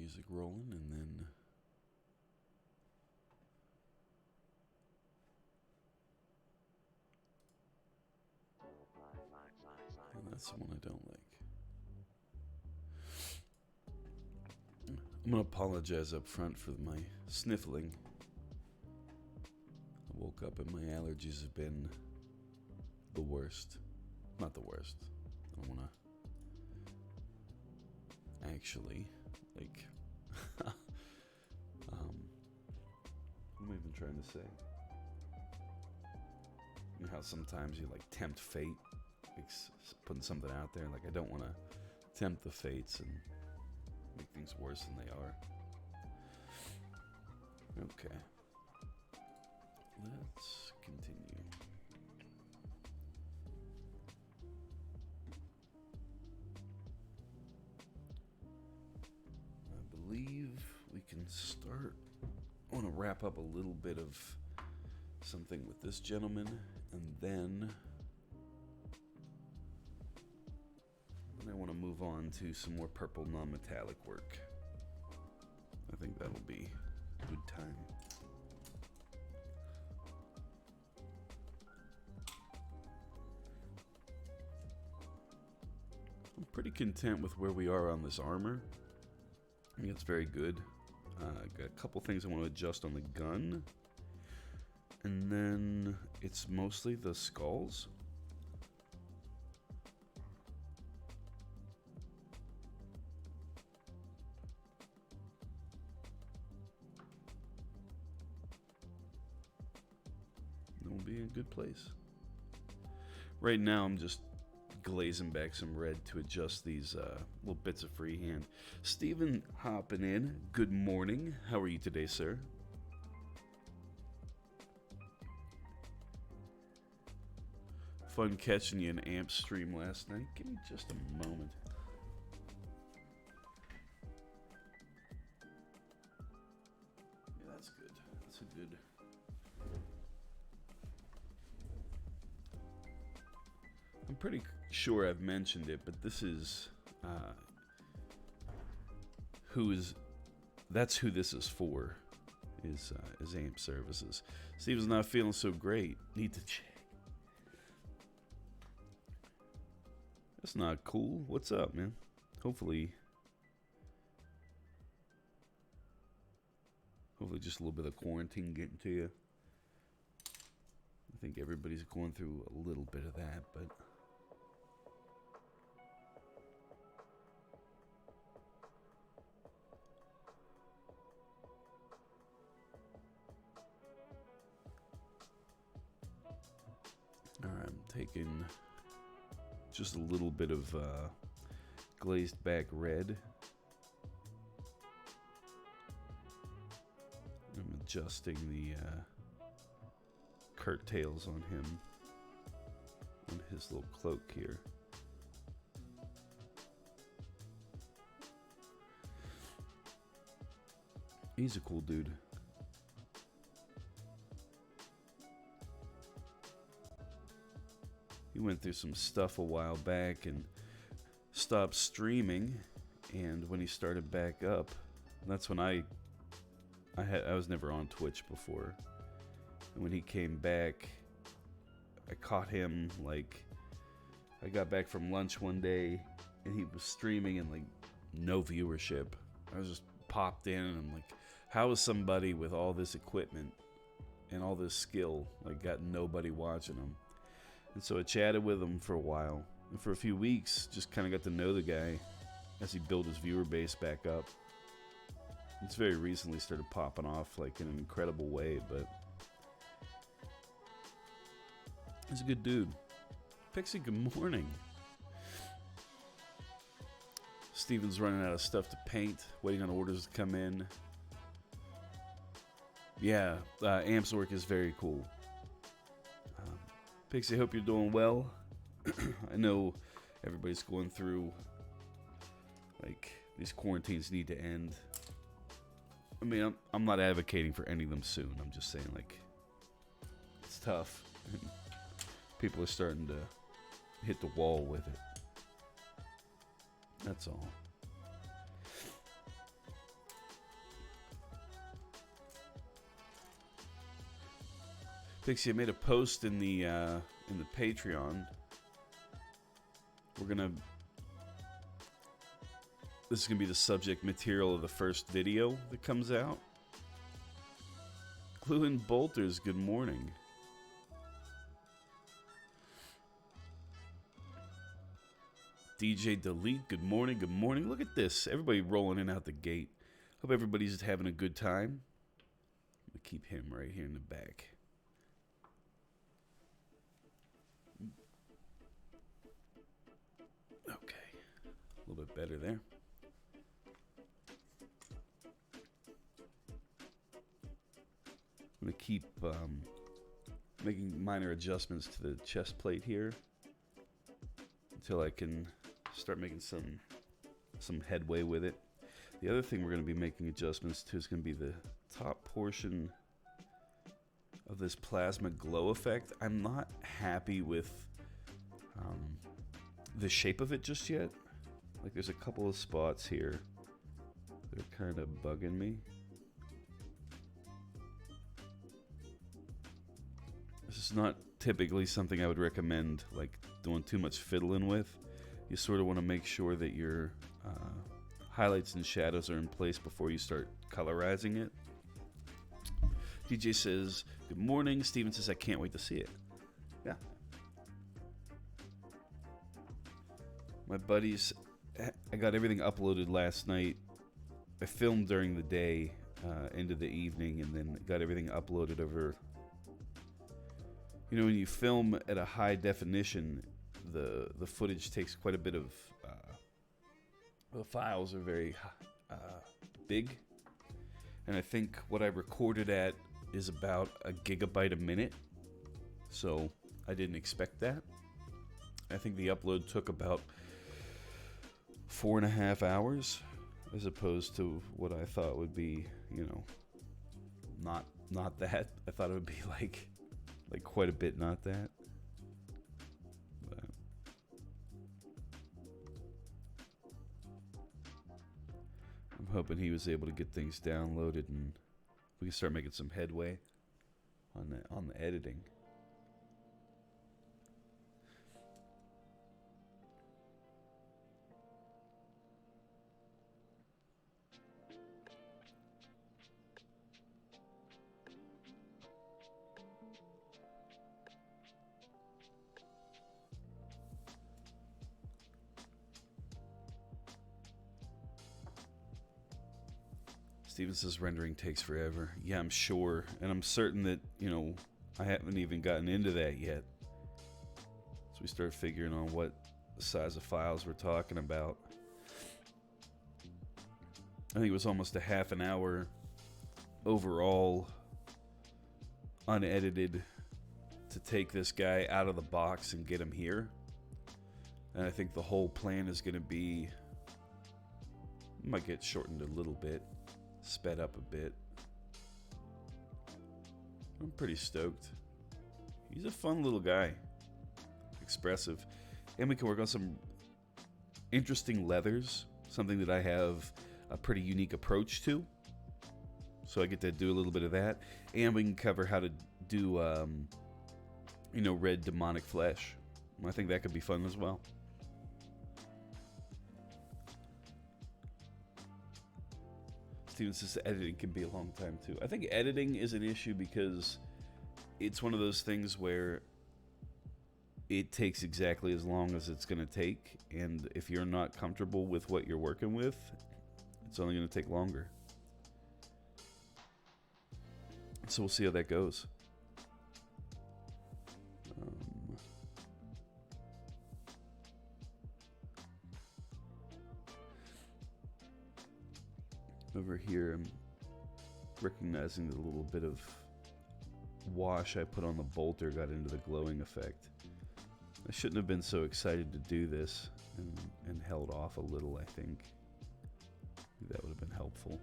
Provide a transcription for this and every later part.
music rolling, and then and that's the one I don't like. I'm gonna apologize up front for my sniffling. I woke up and my allergies have been the worst. Not the worst. I don't wanna actually, like, what am I even trying to say? You know how sometimes you like tempt fate, like putting something out there. Like I don't want to tempt the fates and make things worse than they are. Okay, let's continue. I believe we can start. I want to wrap up a little bit of something with this gentleman, and then I want to move on to some more purple non-metallic work. I think that'll be a good time. I'm pretty content with where we are on this armor. I think it's very good. Got a couple things I want to adjust on the gun. And then it's mostly the skulls. It'll be in a good place. Right now I'm just glazing back some red to adjust these little bits of freehand. Steven hopping in. Good morning. How are you today, sir? Fun catching you in Amp stream last night. Give me just a moment. Yeah, that's good. That's a good. I'm pretty sure I've mentioned it, but this is that's who this is for. Is Amp Services. Steven's not feeling so great. Need to check. That's not cool. What's up, man? Hopefully just a little bit of quarantine getting to you. I think everybody's going through a little bit of that, but alright, I'm taking just a little bit of glazed back red. I'm adjusting the curtails on him, on his little cloak here. He's a cool dude. He went through some stuff a while back and stopped streaming, and when he started back up, that's when I was never on Twitch before. And when he came back, I caught him, like, I got back from lunch one day and he was streaming and like no viewership. I was just popped in and I'm like, how is somebody with all this equipment and all this skill like got nobody watching him? And so I chatted with him for a while, and for a few weeks just kind of got to know the guy as he built his viewer base back up. It's very recently started popping off like in an incredible way, but he's a good dude. Pixie, good morning. Steven's running out of stuff to paint, waiting on orders to come in. Yeah, Amp's work is very cool. Pixie, hope you're doing well. I know everybody's going through, like, these quarantines need to end. I mean, I'm not advocating for ending them soon. I'm just saying, like, it's tough. People are starting to hit the wall with it. That's all. Pixie, I made a post in the Patreon. This is gonna be the subject material of the first video that comes out. Glue and Bolters, good morning. DJ Delete, good morning, good morning. Look at this, everybody rolling in out the gate. Hope everybody's having a good time. I'm gonna keep him right here in the back. Okay, a little bit better there. I'm gonna keep making minor adjustments to the chest plate here until I can start making some headway with it. The other thing we're going to be making adjustments to is going to be the top portion of this plasma glow effect. I'm not happy with the shape of it just yet. Like there's a couple of spots here that are kind of bugging me. This is not typically something I would recommend like doing too much fiddling with. You sort of want to make sure that your highlights and shadows are in place before you start colorizing it. DJ says, good morning. Steven says, I can't wait to see it. Yeah. My buddies, I got everything uploaded last night. I filmed during the day into the evening and then got everything uploaded over. You know, when you film at a high definition, the footage takes quite a bit of... the files are very big. And I think what I recorded at is about a gigabyte a minute. So I didn't expect that. I think the upload took about 4.5 hours, as opposed to what I thought would be, you know, not that. I thought it would be like quite a bit not that. But I'm hoping he was able to get things downloaded and we can start making some headway on the editing. Steven says rendering takes forever. Yeah, I'm sure. And I'm certain that, you know, I haven't even gotten into that yet. So we start figuring on what size of files we're talking about. I think it was almost a half an hour overall unedited to take this guy out of the box and get him here. And I think the whole plan is going to be, might get shortened a little bit. Sped up a bit. I'm pretty stoked. He's a fun little guy. Expressive. And we can work on some interesting leathers. Something that I have a pretty unique approach to. So I get to do a little bit of that. And we can cover how to do, you know, red demonic flesh. I think that could be fun as well. Steven says editing can be a long time too. I think editing is an issue because it's one of those things where it takes exactly as long as it's going to take, and if you're not comfortable with what you're working with, it's only going to take longer. So we'll see how that goes. Over here, I'm recognizing the little bit of wash I put on the bolter got into the glowing effect. I shouldn't have been so excited to do this and held off a little, I think. Maybe that would have been helpful.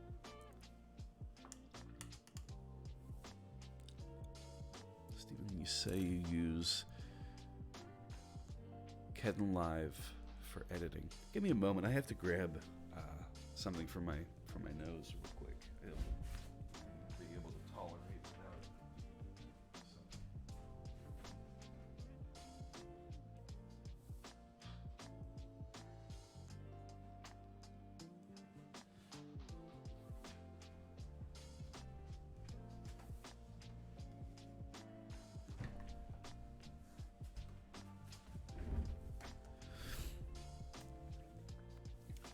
Steven, you say you use Kdenlive for editing. Give me a moment. I have to grab something for my nose real quick. I'll be able to tolerate without it. So.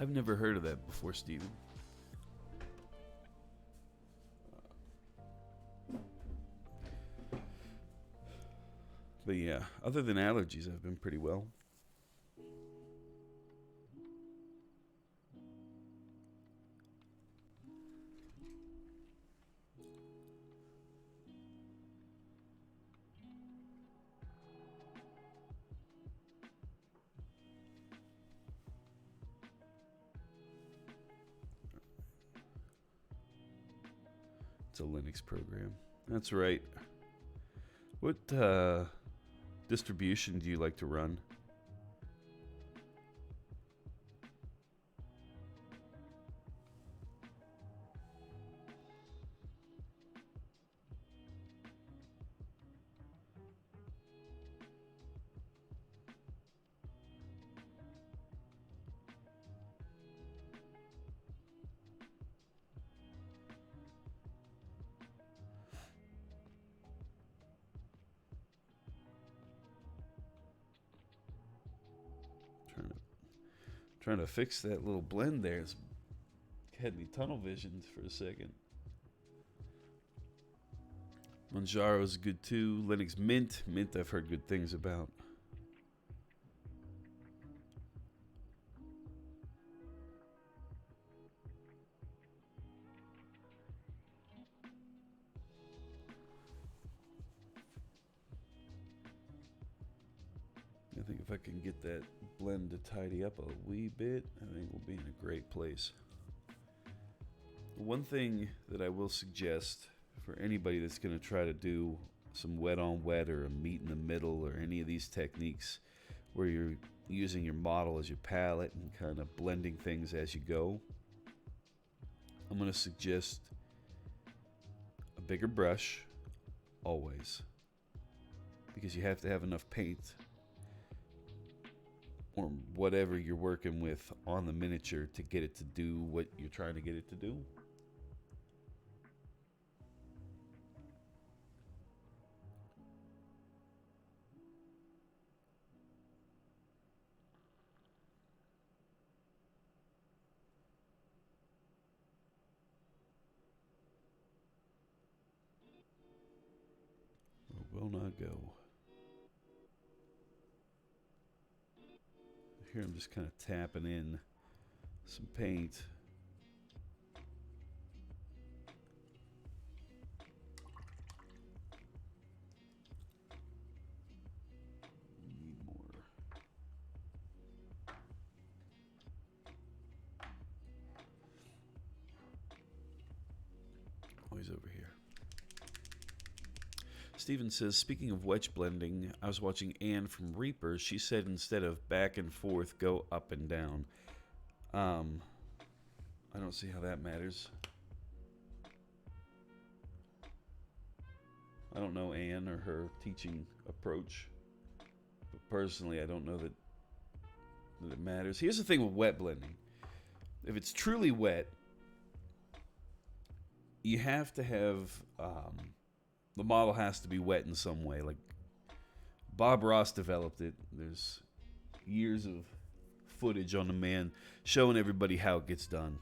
I've never heard of that before, Steven. But yeah, other than allergies, I've been pretty well. It's a Linux program. That's right. What distribution do you like to run? Trying to fix that little blend there. It's had me tunnel visioned for a second. Manjaro's good too. Linux Mint. Mint I've heard good things about. I think if I can get that blend to tidy up a wee bit, I think we'll be in a great place. One thing that I will suggest for anybody that's going to try to do some wet on wet or a meet in the middle or any of these techniques where you're using your model as your palette and kind of blending things as you go, I'm going to suggest a bigger brush always, because you have to have enough paint or whatever you're working with on the miniature to get it to do what you're trying to get it to do. Or will not go. Here I'm just kind of tapping in some paint. Need more. Oh, he's over here. Steven says, speaking of wedge blending, I was watching Anne from Reaper. She said instead of back and forth, go up and down. I don't see how that matters. I don't know Anne or her teaching approach. But personally, I don't know that it matters. Here's the thing with wet blending. If it's truly wet, you have to have... the model has to be wet in some way. Like Bob Ross developed it. There's years of footage on the man showing everybody how it gets done.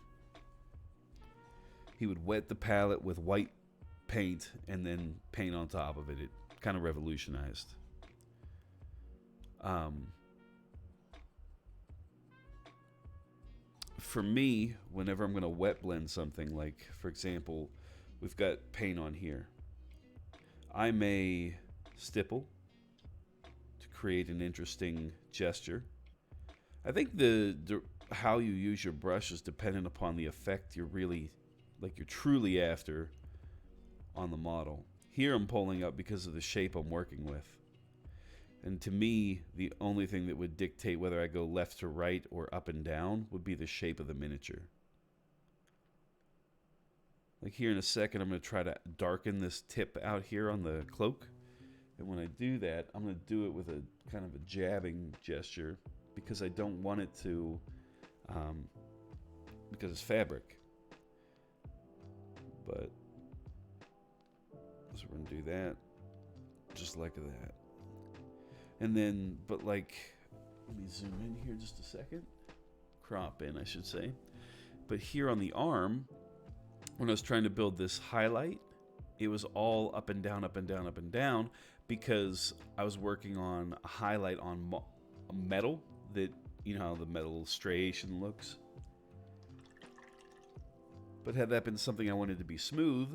He would wet the palette with white paint and then paint on top of it. It kind of revolutionized. For me, whenever I'm going to wet blend something, like for example, we've got paint on here. I may stipple to create an interesting gesture. I think the how you use your brush is dependent upon the effect you're truly after on the model. Here I'm pulling up because of the shape I'm working with. And to me, the only thing that would dictate whether I go left to right or up and down would be the shape of the miniature. Like here in a second, I'm going to try to darken this tip out here on the cloak. And when I do that, I'm going to do it with a kind of a jabbing gesture because I don't want it to, because it's fabric. But, so we're going to do that, just like that. And then, but like, let me zoom in here just a second. crop in, I should say. But here on the arm, when I was trying to build this highlight, it was all up and down, up and down, up and down, because I was working on a highlight on metal that, you know how the metal striation looks. But had that been something I wanted to be smooth,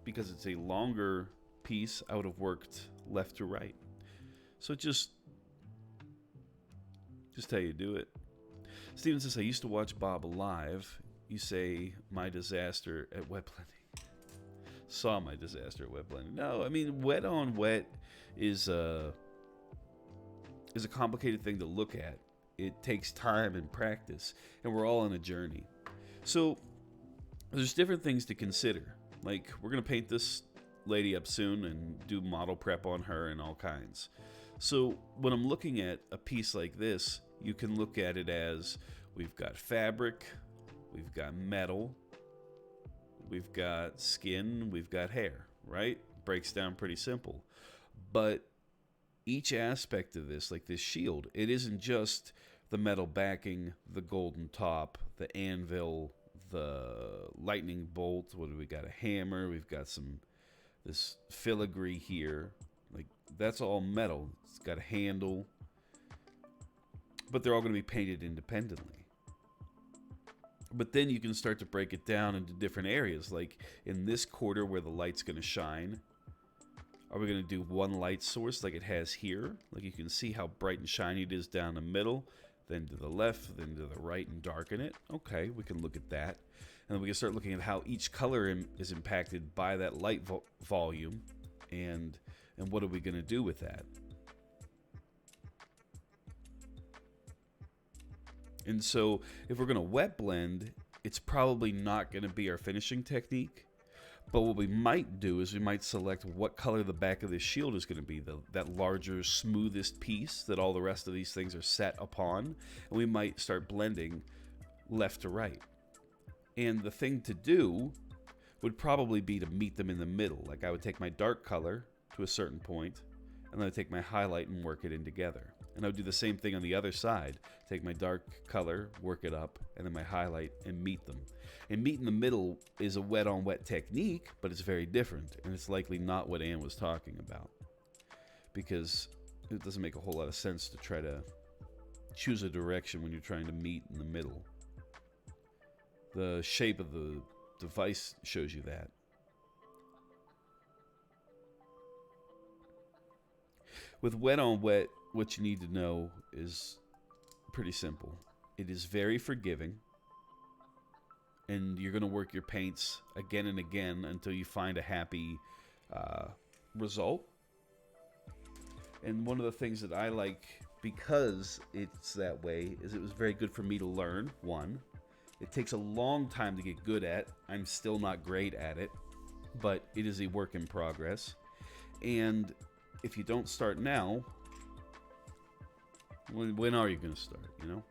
because it's a longer piece, I would have worked left to right. So just how you do it. Steven says, I used to watch Bob live. You say my disaster at wet blending. Saw my disaster at wet blending. No, I mean, wet on wet is a complicated thing to look at. It takes time and practice, and we're all on a journey. So there's different things to consider. Like, we're going to paint this lady up soon and do model prep on her and all kinds. So when I'm looking at a piece like this, you can look at it as we've got fabric, we've got metal, we've got skin, we've got hair, right? Breaks down pretty simple. But each aspect of this, like this shield, it isn't just the metal backing, the golden top, the anvil, the lightning bolt. What do we got? A hammer. We've got this filigree here. Like, that's all metal. It's got a handle. But they're all going to be painted independently. But then you can start to break it down into different areas. Like in this quarter where the light's going to shine, are we going to do one light source like it has here? Like you can see how bright and shiny it is down the middle, then to the left, then to the right, and darken it. Okay, we can look at that. And then we can start looking at how each color is impacted by that light volume, and what are we going to do with that? And so if we're going to wet blend, it's probably not going to be our finishing technique. But what we might do is we might select what color the back of this shield is going to be, that larger, smoothest piece that all the rest of these things are set upon. And we might start blending left to right. And the thing to do would probably be to meet them in the middle. Like I would take my dark color to a certain point, and then I'd take my highlight and work it in together. And I would do the same thing on the other side. Take my dark color, work it up, and then my highlight, and meet them. And meet in the middle is a wet-on-wet technique, but it's very different. And it's likely not what Anne was talking about. Because it doesn't make a whole lot of sense to try to choose a direction when you're trying to meet in the middle. The shape of the device shows you that. With wet-on-wet, what you need to know is pretty simple. It is very forgiving, and you're going to work your paints again and again until you find a happy result. And one of the things that I like, because it's that way, is it was very good for me to learn. One, it takes a long time to get good at. I'm still not great at it, but it is a work in progress. And if you don't start now, when are you going to start, you know?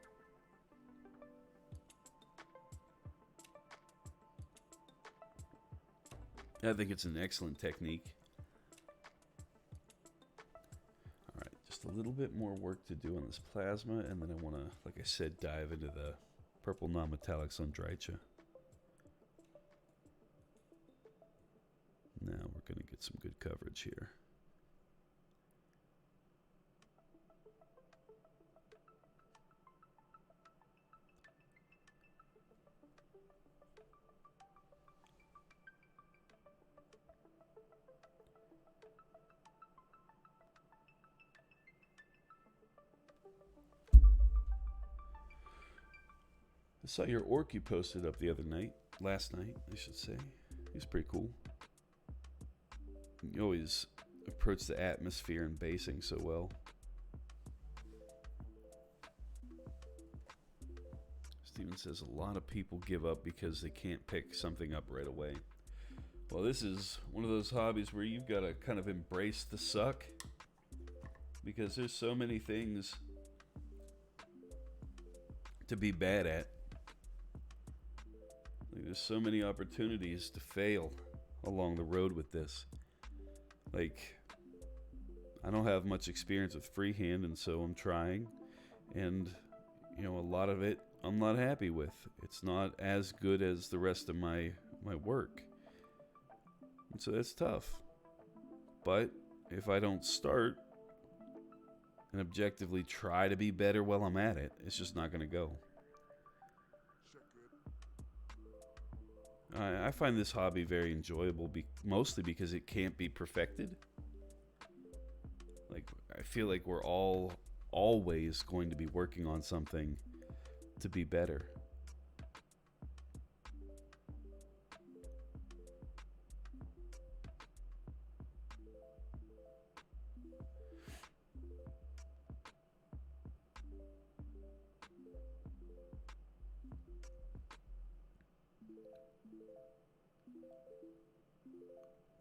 I think it's an excellent technique. All right, just a little bit more work to do on this plasma, and then I want to, like I said, dive into the purple non-metallics on Drycha. Now we're going to get some good coverage here. I saw your orc you posted up the other night. Last night, I should say. He's pretty cool. You always approach the atmosphere and basing so well. Steven says a lot of people give up because they can't pick something up right away. Well, this is one of those hobbies where you've got to kind of embrace the suck, because there's so many things to be bad at. Like, there's so many opportunities to fail along the road with this. Like, I don't have much experience with freehand, and so I'm trying. And a lot of it I'm not happy with. It's not as good as the rest of my work. And so that's tough. But if I don't start and objectively try to be better while I'm at it, it's just not going to go. I find this hobby very enjoyable, mostly because it can't be perfected. Like, I feel like we're all always going to be working on something to be better.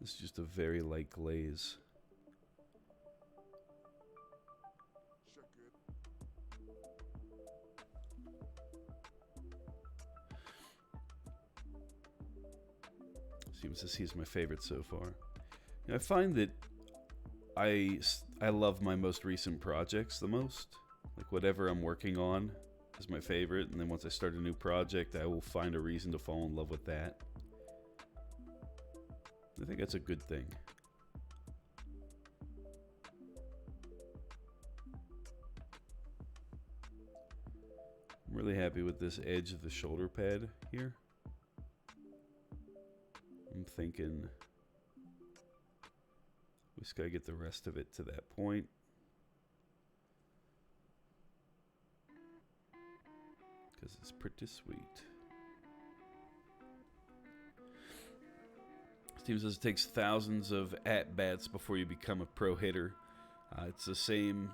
This is just a very light glaze. Seems as he's my favorite so far. I find that I love my most recent projects the most. Like, whatever I'm working on is my favorite, and then once I start a new project, I will find a reason to fall in love with that. I think that's a good thing. I'm really happy with this edge of the shoulder pad here. I'm thinking we just gotta get the rest of it to that point. Because it's pretty sweet. Steve says it takes thousands of at-bats before you become a pro hitter. It's the same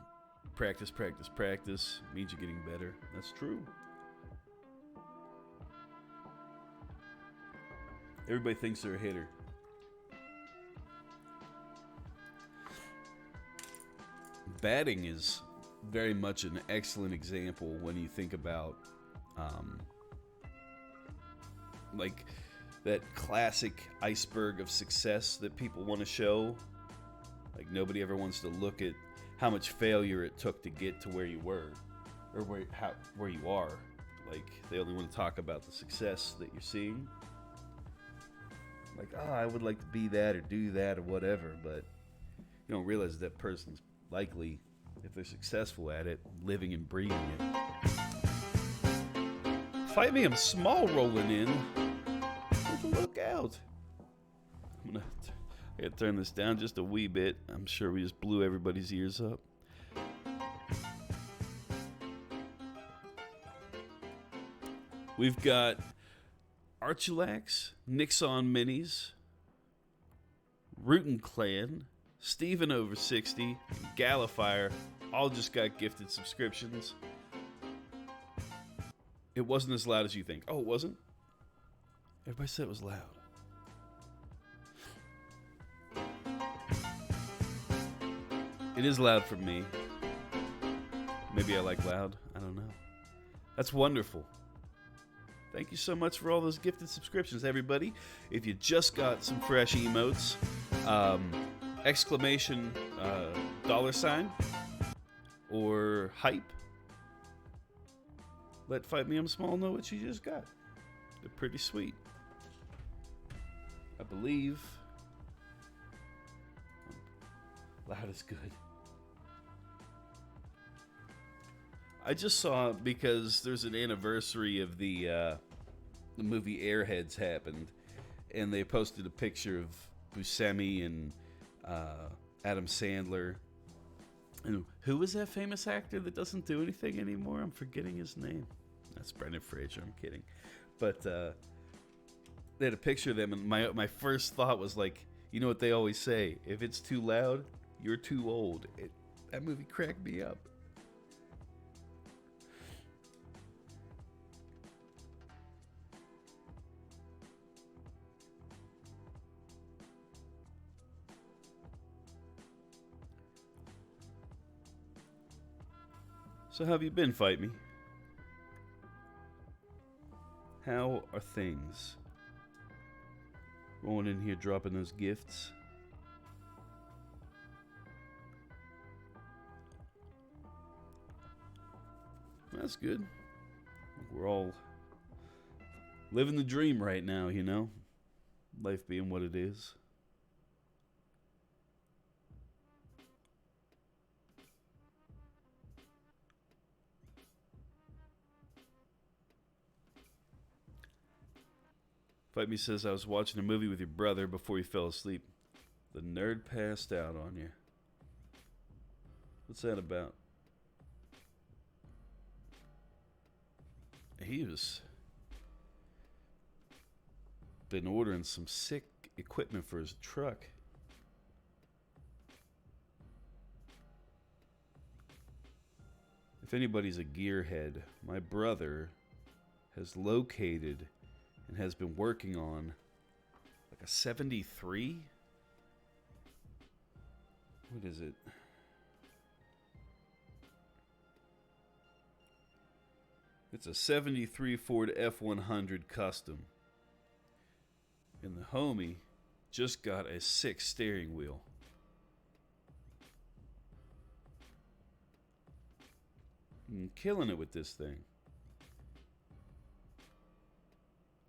practice means you're getting better. That's true. Everybody thinks they're a hitter. Batting is very much an excellent example when you think about like that classic iceberg of success that people want to show. Like, nobody ever wants to look at how much failure it took to get to where you were, or where you are. Like, they only want to talk about the success that you're seeing. Like, I would like to be that or do that or whatever, but you don't realize that person's likely, if they're successful at it, living and breathing it. Fight me, I'm small rolling in. Look out. I gotta turn this down just a wee bit. I'm sure we just blew everybody's ears up. We've got Archulax, Nixon Minis, Rootin' Clan, Steven over 60, Gallifire, all just got gifted subscriptions. It wasn't as loud as you think. Oh, it wasn't? Everybody said it was loud. It is loud for me. Maybe I like loud. I don't know. That's wonderful. Thank you so much for all those gifted subscriptions, everybody. If you just got some fresh emotes, exclamation, $, or hype, let Fight Me I'm Small know what you just got. They're pretty sweet. I believe loud is good. I just saw, because there's an anniversary of the movie Airheads happened, and they posted a picture of Buscemi and Adam Sandler. And who was that famous actor that doesn't do anything anymore? I'm forgetting his name. That's Brendan Fraser. I'm kidding. But they had a picture of them, and my first thought was like, you know what they always say? If it's too loud, you're too old. That movie cracked me up. So how have you been, Fight Me? How are things? Rolling in here, dropping those gifts. That's good. We're all living the dream right now, you know? Life being what it is. Fight Me says, I was watching a movie with your brother before he fell asleep. The nerd passed out on you. What's that about? He was been ordering some sick equipment for his truck. If anybody's a gearhead, my brother has located and has been working on like a 73. What is it? It's a 73 Ford F100 Custom. And the homie just got a 6 steering wheel. And killing it with this thing.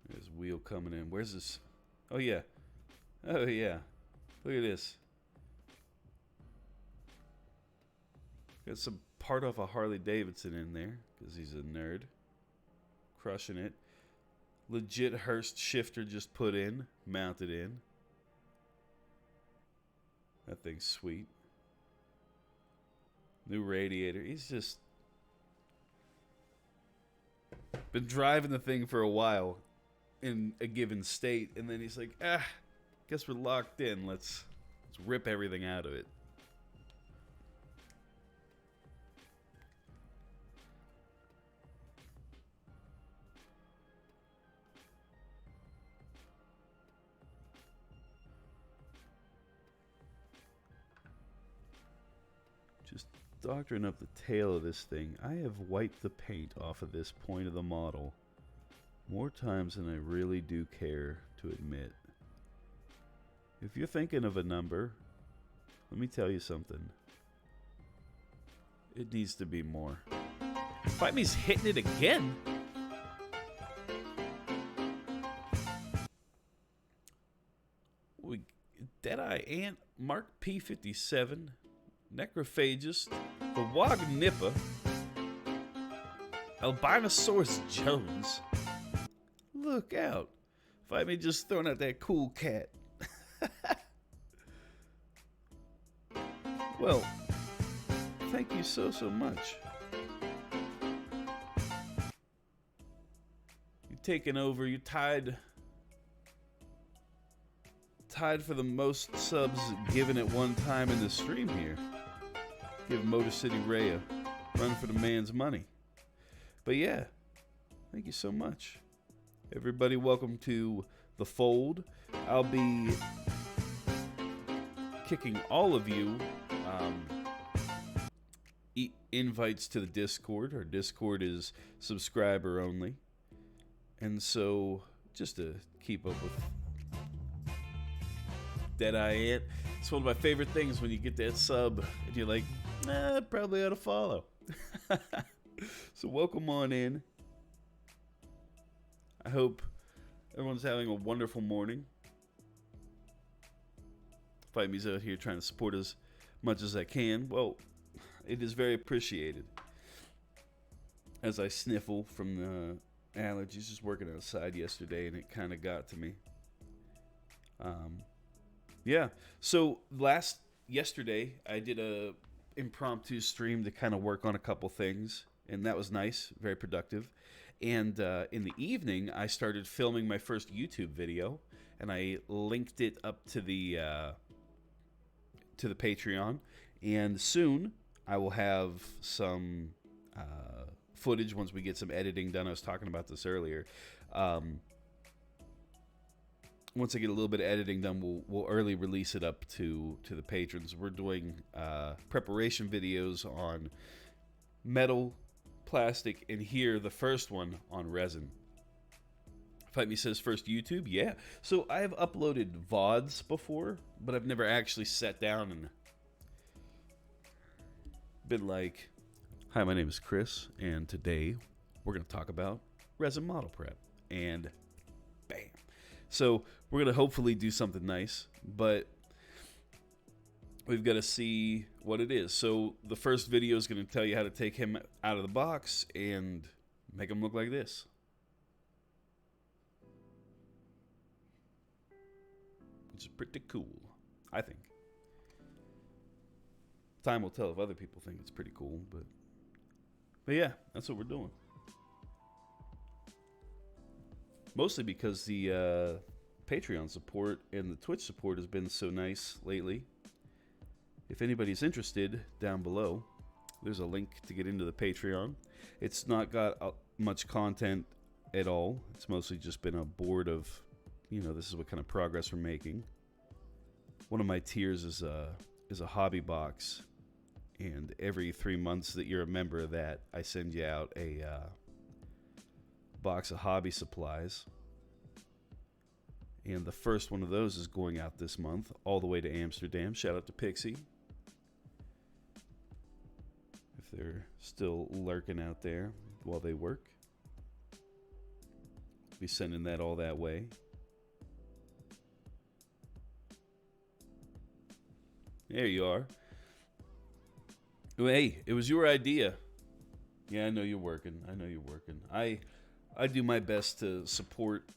There's a wheel coming in. Where's this? Oh, yeah. Oh, yeah. Look at this. Got some part off a Harley Davidson in there because he's a nerd. Crushing it. Legit Hurst shifter just put in, mounted in. That thing's sweet. New radiator. He's just been driving the thing for a while in a given state, and then he's like, guess we're locked in. Let's rip everything out of it. Just doctoring up the tail of this thing. I have wiped the paint off of this point of the model more times than I really do care to admit. If you're thinking of a number, let me tell you something. It needs to be more. Fight Me's hitting it again. Deadeye Ant, Mark P57, Necrophagist, the Wog Nippa, Albinosaurus Jones. Look out. Fight Me just throwing out that cool cat. Well, thank you so much. You're taking over. You're tied for the most subs given at one time in the stream here. Give Motor City Ray a run for the man's money. But yeah, thank you so much. Everybody, welcome to The Fold. I'll be kicking all of you invites to the Discord. Our Discord is subscriber only. And so, just to keep up with Deadeye Ant, it's one of my favorite things when you get that sub and you're like, probably ought to follow. So welcome on in. I hope everyone's having a wonderful morning. Fight Me's out here trying to support as much as I can. Well, it is very appreciated. As I sniffle from the allergies, just working outside yesterday, and it kind of got to me. Yeah. So yesterday, I did a impromptu stream to kind of work on a couple things, and that was nice, very productive. And in the evening, I started filming my first YouTube video, and I linked it up to the Patreon. And soon, I will have some footage once we get some editing done. I was talking about this earlier. Once I get a little bit of editing done, we'll early release it up to the patrons. We're doing preparation videos on metal, plastic, and here the first one on resin. Fight Me says first YouTube. Yeah. So I have uploaded VODs before, but I've never actually sat down and been like, Hi, my name is Chris, and today we're going to talk about resin model prep. And bam. So we're going to hopefully do something nice, but we've got to see what it is. So the first video is going to tell you how to take him out of the box and make him look like this. Which is pretty cool, I think. Time will tell if other people think it's pretty cool, but yeah, that's what we're doing. Mostly because the Patreon support and the Twitch support has been so nice lately. If anybody's interested, down below, there's a link to get into the Patreon. It's not got much content at all. It's mostly just been a board of, this is what kind of progress we're making. One of my tiers is a hobby box. And every 3 months that you're a member of that, I send you out a box of hobby supplies. And the first one of those is going out this month, all the way to Amsterdam. Shout out to Pixie. If they're still lurking out there while they work. Be sending that all that way. There you are. Hey, it was your idea. Yeah, I know you're working. I do my best to support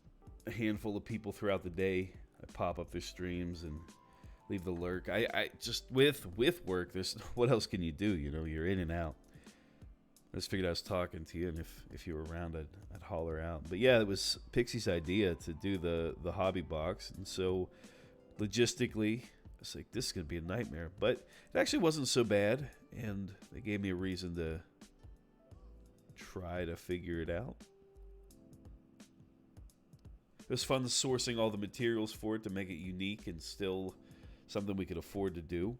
a handful of people throughout the day. I pop up their streams and leave the lurk. I just with work, there's what else can you do? You're in and out. I just figured I was talking to you, and if you were around, I'd holler out. But yeah, it was Pixie's idea to do the hobby box, and so logistically, it's like, this is going to be a nightmare. But it actually wasn't so bad, and they gave me a reason to try to figure it out. It was fun sourcing all the materials for it to make it unique and still something we could afford to do.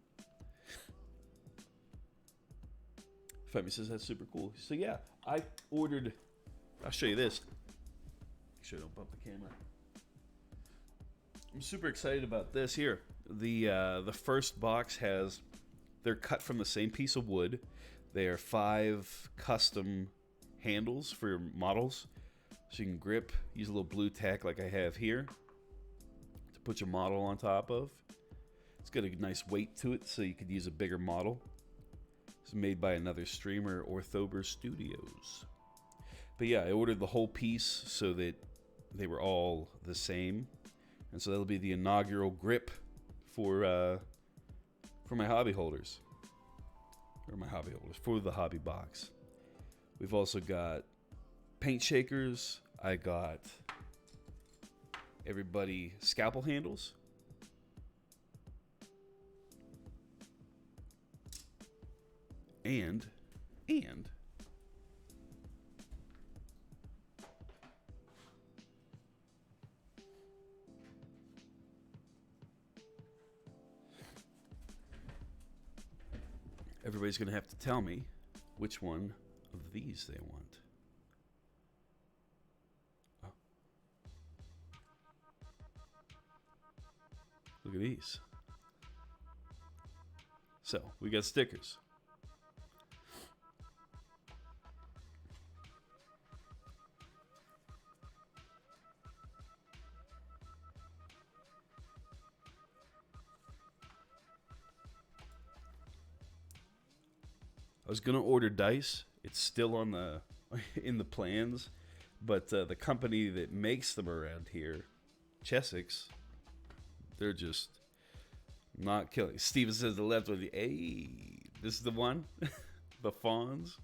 Femi says that's super cool. So yeah, I ordered, I'll show you this. Make sure I don't bump the camera. I'm super excited about this here. The first box they're cut from the same piece of wood. They are 5 custom handles for your models. So you can grip, use a little blue tack like I have here to put your model on top of. It's got a nice weight to it, so you could use a bigger model. It's made by another streamer, Orthober Studios. But yeah, I ordered the whole piece so that they were all the same. And so that'll be the inaugural grip for my hobby holders. For the hobby box. We've also got paint shakers. I got everybody scalpel handles. And everybody's going to have to tell me which one of these they want. Oh. Look at these. So, we got stickers. I was gonna order dice. It's still on the in the plans, but the company that makes them around here, Chessex, they're just not killing. Steven says the left one. Hey, this is the one, the Fawns.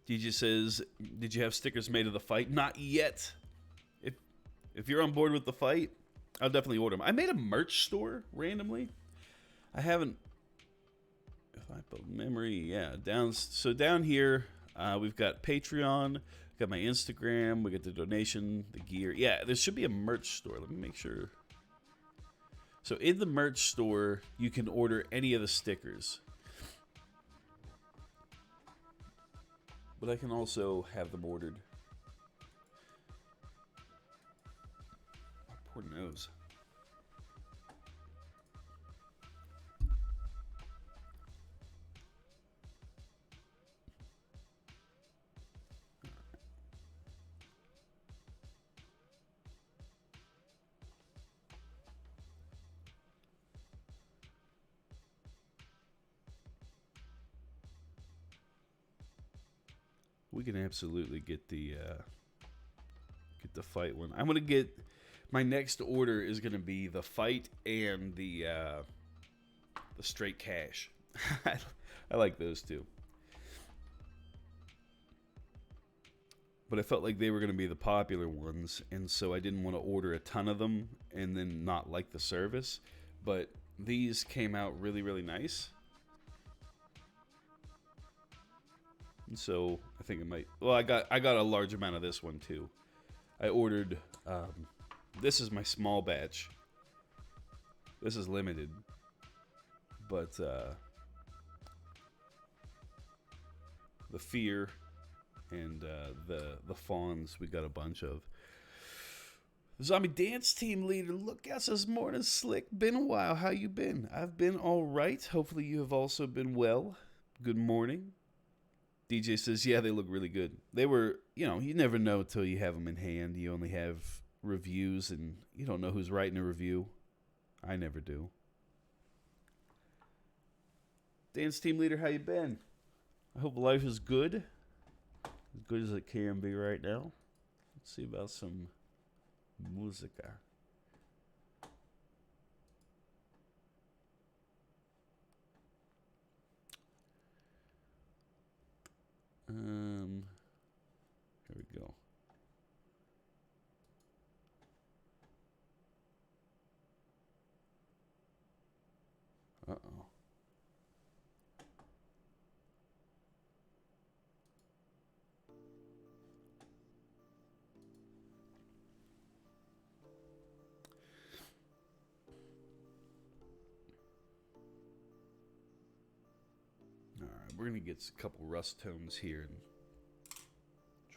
DJ says, "Did you have stickers made of the fight?" Not yet. If you're on board with the fight, I'll definitely order them. I made a merch store randomly. I haven't. If I put memory, yeah, down here, we've got Patreon, got my Instagram, we got the donation, the gear. Yeah, there should be a merch store. Let me make sure. So in the merch store, you can order any of the stickers, but I can also have them ordered. Poor nose. We can absolutely get the fight one. I'm gonna get my next order is gonna be the fight and the straight cash. I like those two. But I felt like they were going to be the popular ones, and so I didn't want to order a ton of them and then not like the service. But these came out really, really nice. And so I think it might. Well, I got a large amount of this one too. I ordered. This is my small batch. This is limited, but the fear and the fawns we got a bunch of. Zombie Dance Team Leader, look out this morning, Slick. Been a while. How you been? I've been all right. Hopefully you have also been well. Good morning. DJ says, yeah, they look really good. They were, you never know until you have them in hand. You only have reviews, and you don't know who's writing a review. I never do. Dance Team Leader, how you been? I hope life is good. As good as it can be right now. Let's see about some musica. Here we go. Uh-oh. Alright, we're going to get a couple rust tones here and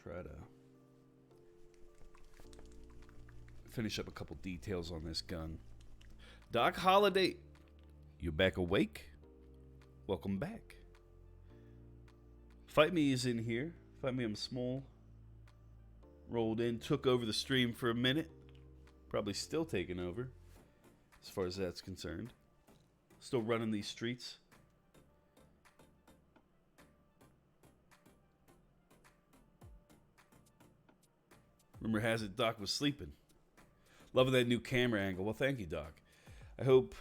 try to finish up a couple details on this gun. Doc Holiday, you back awake? Welcome back. Fight Me is in here. Fight Me, I'm small. Rolled in, took over the stream for a minute. Probably still taking over, as far as that's concerned. Still running these streets. Rumor has it Doc was sleeping. Loving that new camera angle. Well, thank you, Doc. I hope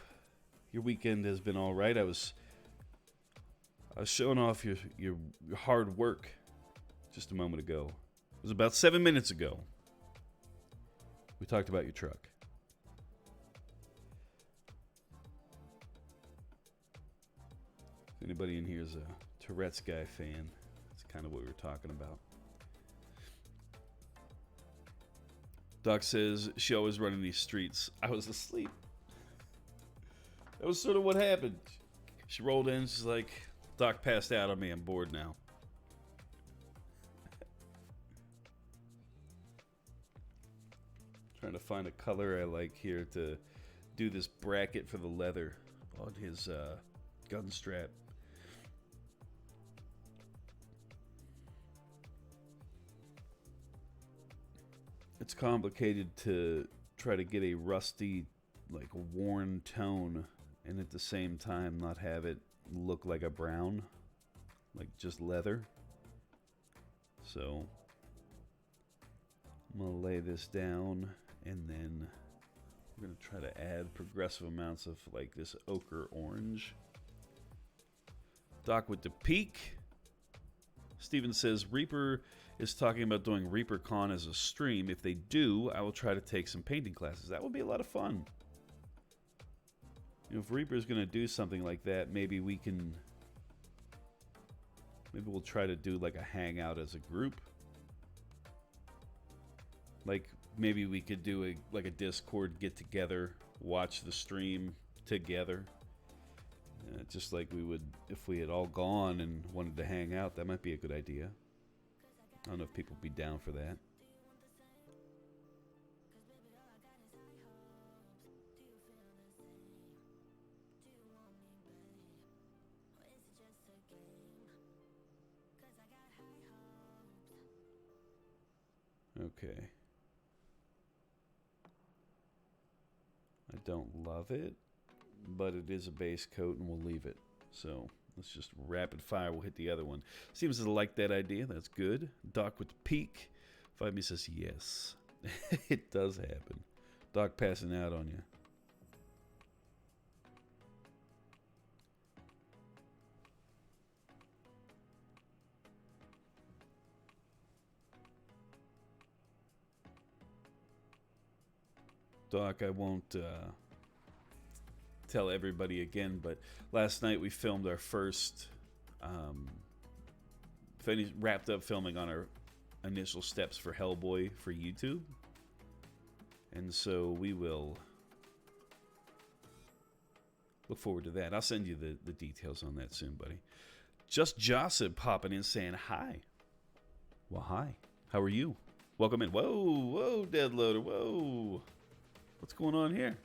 your weekend has been all right. I was showing off your hard work just a moment ago. It was about 7 minutes ago. We talked about your truck. If anybody in here is a Tourette's guy fan, that's kind of what we were talking about. Doc says she always running these streets. I was asleep. That was sort of what happened. She rolled in. She's like, Doc passed out on me. I'm bored now. Trying to find a color I like here to do this bracket for the leather on his gun strap. It's complicated to try to get a rusty, like worn tone, and at the same time not have it look like a brown, like just leather. So I'm gonna lay this down, and then we're gonna try to add progressive amounts of like this ochre orange. Doc with the peak. Steven says Reaper is talking about doing ReaperCon as a stream. If they do, I will try to take some painting classes. That would be a lot of fun. If Reaper's going to do something like that, maybe we'll try to do like a hangout as a group. Like maybe we could do a Discord get together, watch the stream together. Just like we would if we had all gone and wanted to hang out. That might be a good idea. I don't know if people would be down for that. Okay. I don't love it, but it is a base coat and we'll leave it. So Let's just rapid fire. We'll hit the other one. Seems to like that idea. That's good. Doc with the peak. 5 says yes. It does happen. Doc passing out on you. Doc, I won't tell everybody again, but last night we filmed our first, wrapped up filming on our initial steps for Hellboy for YouTube. And so we will look forward to that. I'll send you the details on that soon, buddy. Just Josip popping in saying hi. Well, hi. How are you? Welcome in. Whoa, Deadloader, whoa. What's going on here?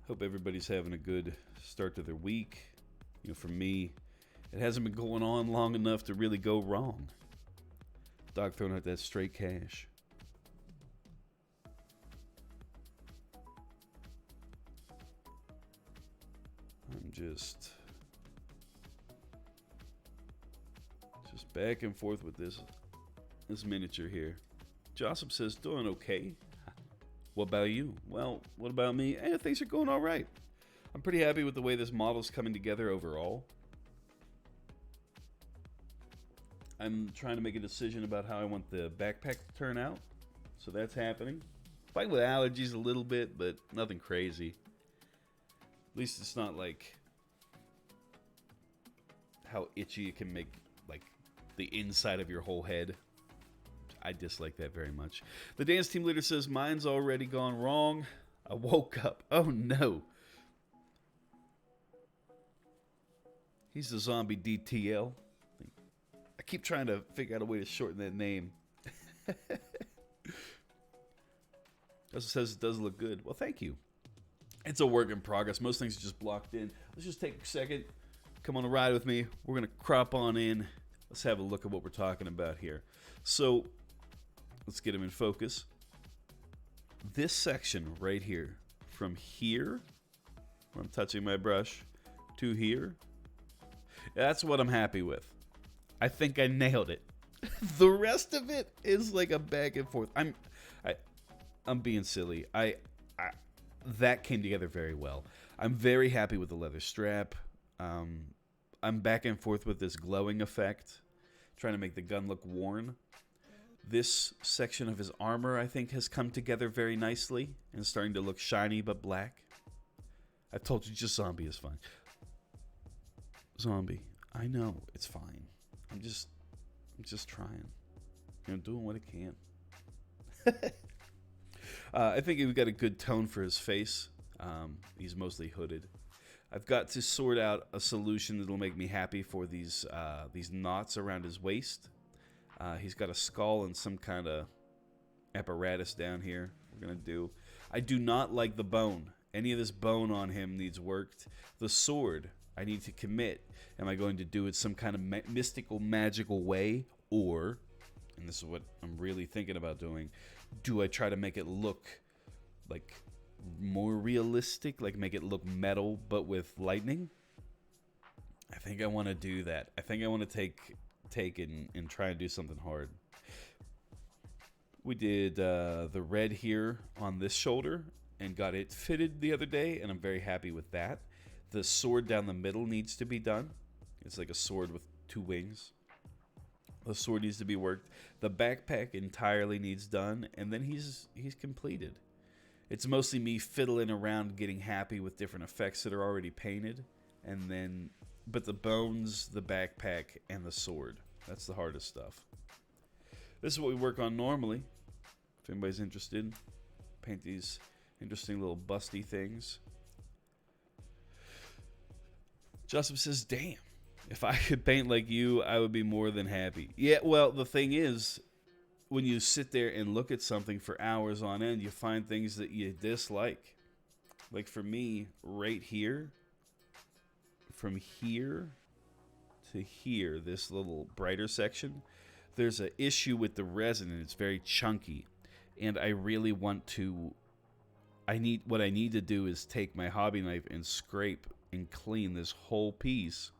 Hope everybody's having a good start to their week. You know, for me, it hasn't been going on long enough to really go wrong. Doc throwing out that straight cash. I'm just back and forth with this miniature here. Joseph says, doing okay. What about you? Well, what about me? Things are going all right. I'm pretty happy with the way this model's coming together overall. I'm trying to make a decision about how I want the backpack to turn out. So that's happening. Fighting with allergies a little bit, but nothing crazy. At least it's not like how itchy it can make, like, the inside of your whole head. I dislike that very much. The dance team leader says, mine's already gone wrong. I woke up. Oh, no. He's the zombie DTL. I keep trying to figure out a way to shorten that name. Also says it does look good. Well, thank you. It's a work in progress. Most things are just blocked in. Let's just take a second. Come on a ride with me. We're going to crop on in. Let's have a look at what we're talking about here. So, let's get him in focus. This section right here, from here, where I'm touching my brush, to here, that's what I'm happy with. I think I nailed it. The rest of it is like a back and forth. I'm being silly. That came together very well. I'm very happy with the leather strap. I'm back and forth with this glowing effect, trying to make the gun look worn. This section of his armor, I think, has come together very nicely and is starting to look shiny but black. I told you, just zombie is fine. Zombie, I know it's fine. I'm just trying. You know, doing what I can. I think we've got a good tone for his face. He's mostly hooded. I've got to sort out a solution that'll make me happy for these knots around his waist. He's got a skull and some kind of apparatus down here. We're gonna do. I do not like the bone. Any of this bone on him needs worked. The sword, I need to commit. Am I going to do it some kind of mystical, magical way, or, and this is what I'm really thinking about doing, do I try to make it look like more realistic, like make it look metal but with lightning? I think I want to do that. I think I want to take and try and do something hard. We did the red here on this shoulder and got it fitted the other day, and I'm very happy with that. The sword down the middle needs to be done. It's like a sword with two wings. The sword needs to be worked. The backpack entirely needs done, and then he's completed. It's mostly me fiddling around, getting happy with different effects that are already painted, and then, but the bones, the backpack, and the sword, that's the hardest stuff. This is what we work on normally. If anybody's interested, paint these interesting little busty things. Joseph says, damn, if I could paint like you, I would be more than happy. Yeah, well, the thing is, when you sit there and look at something for hours on end, you find things that you dislike. Like for me, right here, from here to here, this little brighter section, there's an issue with the resin, and it's very chunky. And I really want to what I need to do is take my hobby knife and scrape and clean this whole piece,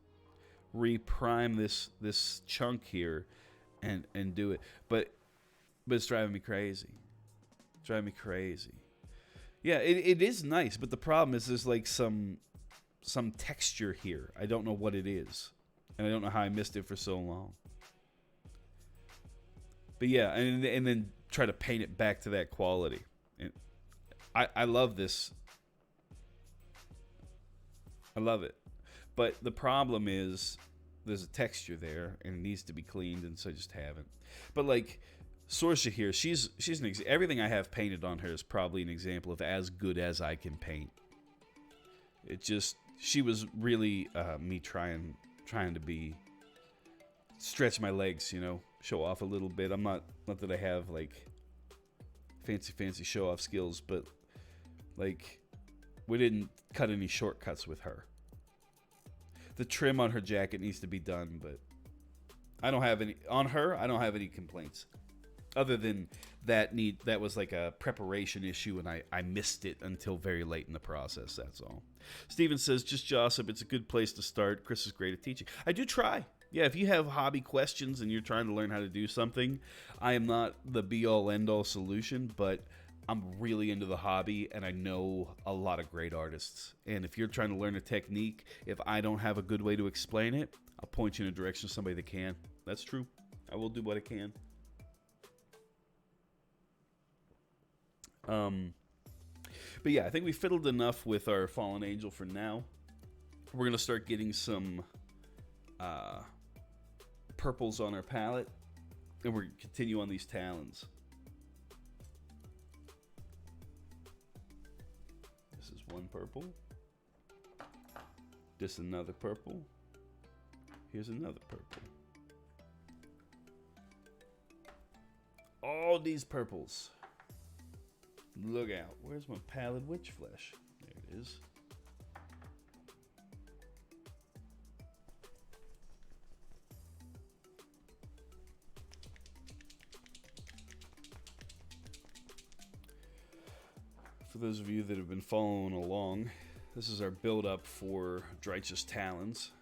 reprime this chunk here, and do it. But it's driving me crazy. It's driving me crazy. Yeah, it is nice, but the problem is there's like some texture here. I don't know what it is, and I don't know how I missed it for so long. But yeah, and then try to paint it back to that quality. And I love this. I love it. But the problem is there's a texture there and it needs to be cleaned, and so I just haven't. But like Sorsha here, she's everything I have painted on her is probably an example of as good as I can paint. It just, she was really me trying to be, stretch my legs, you know, show off a little bit. I'm not that I have like fancy show off skills, but like we didn't cut any shortcuts with her. The trim on her jacket needs to be done, but I don't have any on her. I don't have any complaints, other than that was like a preparation issue, and I missed it until very late in the process. That's all. Steven says, just Josip. It's a good place to start. Chris is great at teaching. I do try. Yeah, if you have hobby questions and you're trying to learn how to do something, I am not the be-all, end-all solution, but I'm really into the hobby, and I know a lot of great artists. And if you're trying to learn a technique, if I don't have a good way to explain it, I'll point you in a direction of somebody that can. That's true. I will do what I can. But yeah, I think we fiddled enough with our Fallen Angel for now. We're going to start getting some purples on our palette, and we're going to continue on these talons. This is one purple. This another purple. Here's another purple. All these purples. Look out. Where's my pallid witch flesh? There it is. For those of you that have been following along, this is our build-up for Drych's Talons.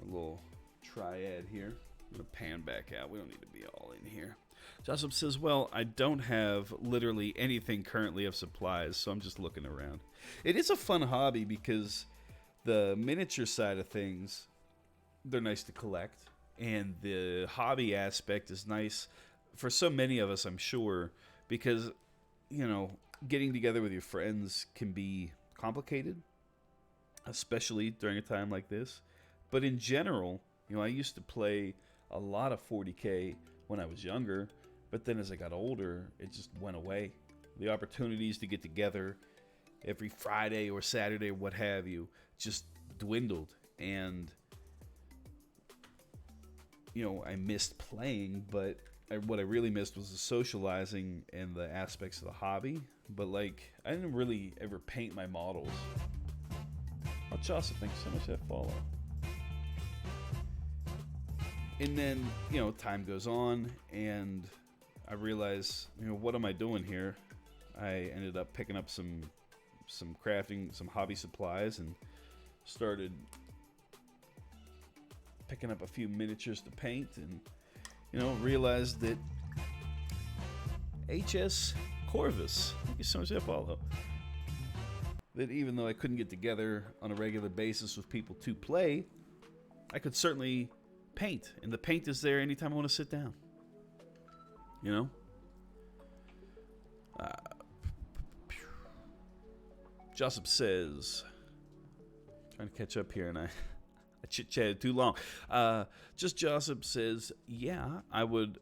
A little triad here. I'm going to pan back out. We don't need to be all in here. Joseph says, well, I don't have literally anything currently of supplies, so I'm just looking around. It is a fun hobby because the miniature side of things, they're nice to collect. And the hobby aspect is nice for so many of us, I'm sure, because, you know, getting together with your friends can be complicated, especially during a time like this. But in general, you know, I used to play a lot of 40K when I was younger, but then as I got older, it just went away. The opportunities to get together every Friday or Saturday or what have you just dwindled. And, you know, I missed playing, but what I really missed was the socializing and the aspects of the hobby. But, like, I didn't really ever paint my models. Oh, Chaucer, thanks so much for that follow. And then, you know, time goes on, and I realize, you know, what am I doing here? I ended up picking up some crafting, some hobby supplies, and started picking up a few miniatures to paint, and, you know, realized that HS Corvus, thank you so much for that follow, that even though I couldn't get together on a regular basis with people to play, I could certainly paint, and the paint is there anytime I want to sit down. You know? Joseph says, trying to catch up here, and I chit-chatted too long. Just Joseph says, yeah, I would,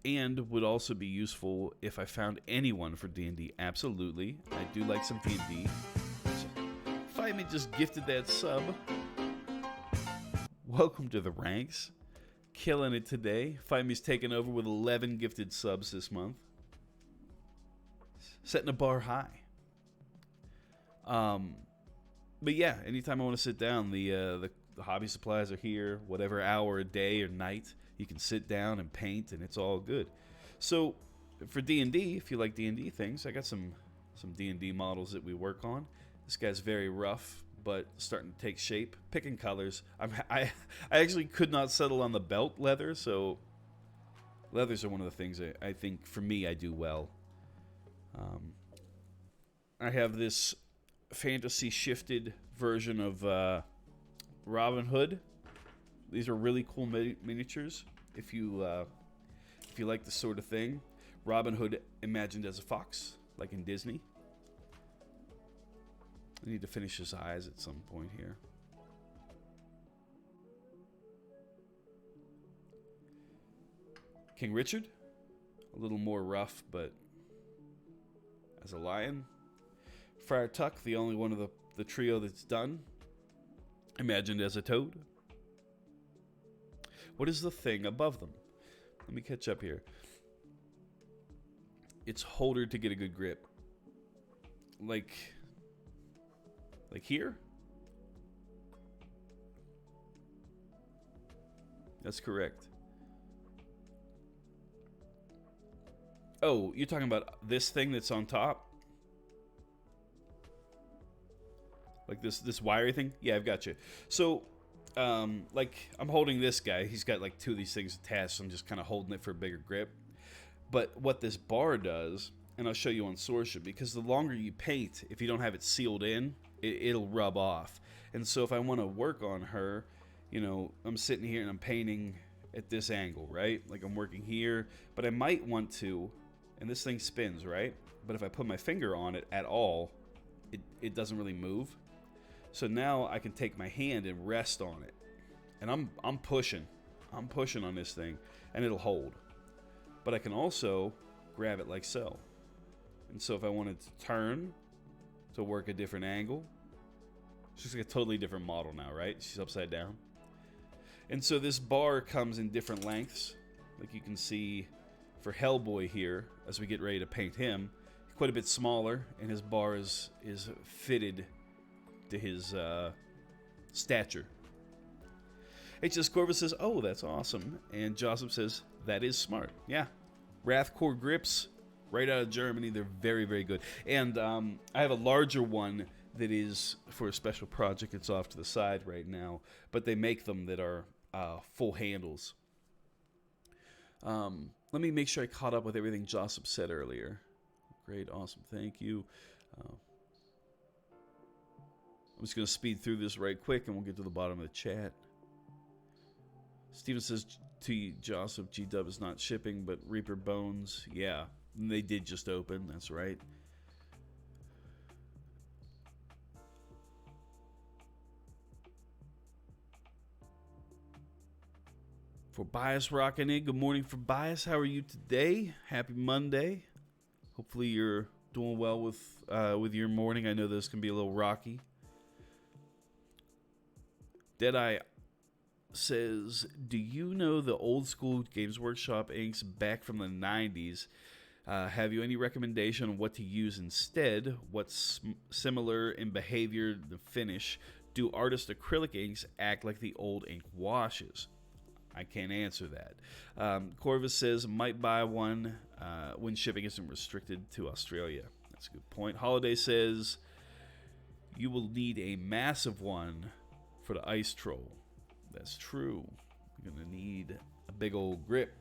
and would also be useful if I found anyone for D&D. Absolutely. I do like some D&D. So, Fight Me just gifted that sub. Welcome to the ranks. Killing it today. Fight Me's taken over with 11 gifted subs this month. Setting the bar high. But yeah, anytime I want to sit down, the hobby supplies are here. Whatever hour, a day, or night, you can sit down and paint, and it's all good. So for D&D, if you like D&D things, I got some some D&D models that we work on. This guy's very rough, but starting to take shape. Picking colors. I actually could not settle on the belt leather, so leathers are one of the things I think, for me, I do well. I have this fantasy shifted version of Robin Hood. These are really cool miniatures. If you like this sort of thing, Robin Hood imagined as a fox, like in Disney. I need to finish his eyes at some point here. King Richard, a little more rough, but as a lion. Friar Tuck, the only one of the trio that's done, imagined as a toad. What is the thing above them? Let me catch up here. It's holder to get a good grip. Like here? That's correct. Oh, you're talking about this thing that's on top? Like this wiry thing? Yeah, I've got you. So, like, I'm holding this guy. He's got like 2 of these things attached, so I'm just kind of holding it for a bigger grip. But what this bar does, and I'll show you on Sorcerer, because the longer you paint, if you don't have it sealed in, it'll rub off. And so if I want to work on her, you know, I'm sitting here and I'm painting at this angle, right? Like I'm working here, but I might want to, and this thing spins, right? But if I put my finger on it at all, it doesn't really move. So now I can take my hand and rest on it. And I'm pushing on this thing, and it'll hold. But I can also grab it like so. And so if I wanted to turn to work a different angle, she's like a totally different model now, right? She's upside down. And so this bar comes in different lengths. Like you can see for Hellboy here, as we get ready to paint him, quite a bit smaller, and his bar is fitted to his stature. HS Corvus says, oh, that's awesome. And Joseph says, that is smart. Yeah. Wrathcore grips, right out of Germany. They're very, very good. And I have a larger one that is for a special project. It's off to the side right now. But they make them that are full handles. Let me make sure I caught up with everything Joseph said earlier. Great, awesome, thank you. I'm just going to speed through this right quick, and we'll get to the bottom of the chat. Steven says to you, Joseph, G-Dub is not shipping, but Reaper Bones, yeah, they did just open, that's right. For Bias rocking in, good morning for Bias. How are you today? Happy Monday. Hopefully you're doing well with your morning. I know this can be a little rocky. Deadeye says, do you know the old school Games Workshop inks back from the 90s? Have you any recommendation on what to use instead? What's similar in behavior, the finish? Do artist acrylic inks act like the old ink washes? I can't answer that. Corvus says, might buy one when shipping isn't restricted to Australia. That's a good point. Holiday says, you will need a massive one for the Ice Troll. That's true. You're going to need a big old grip.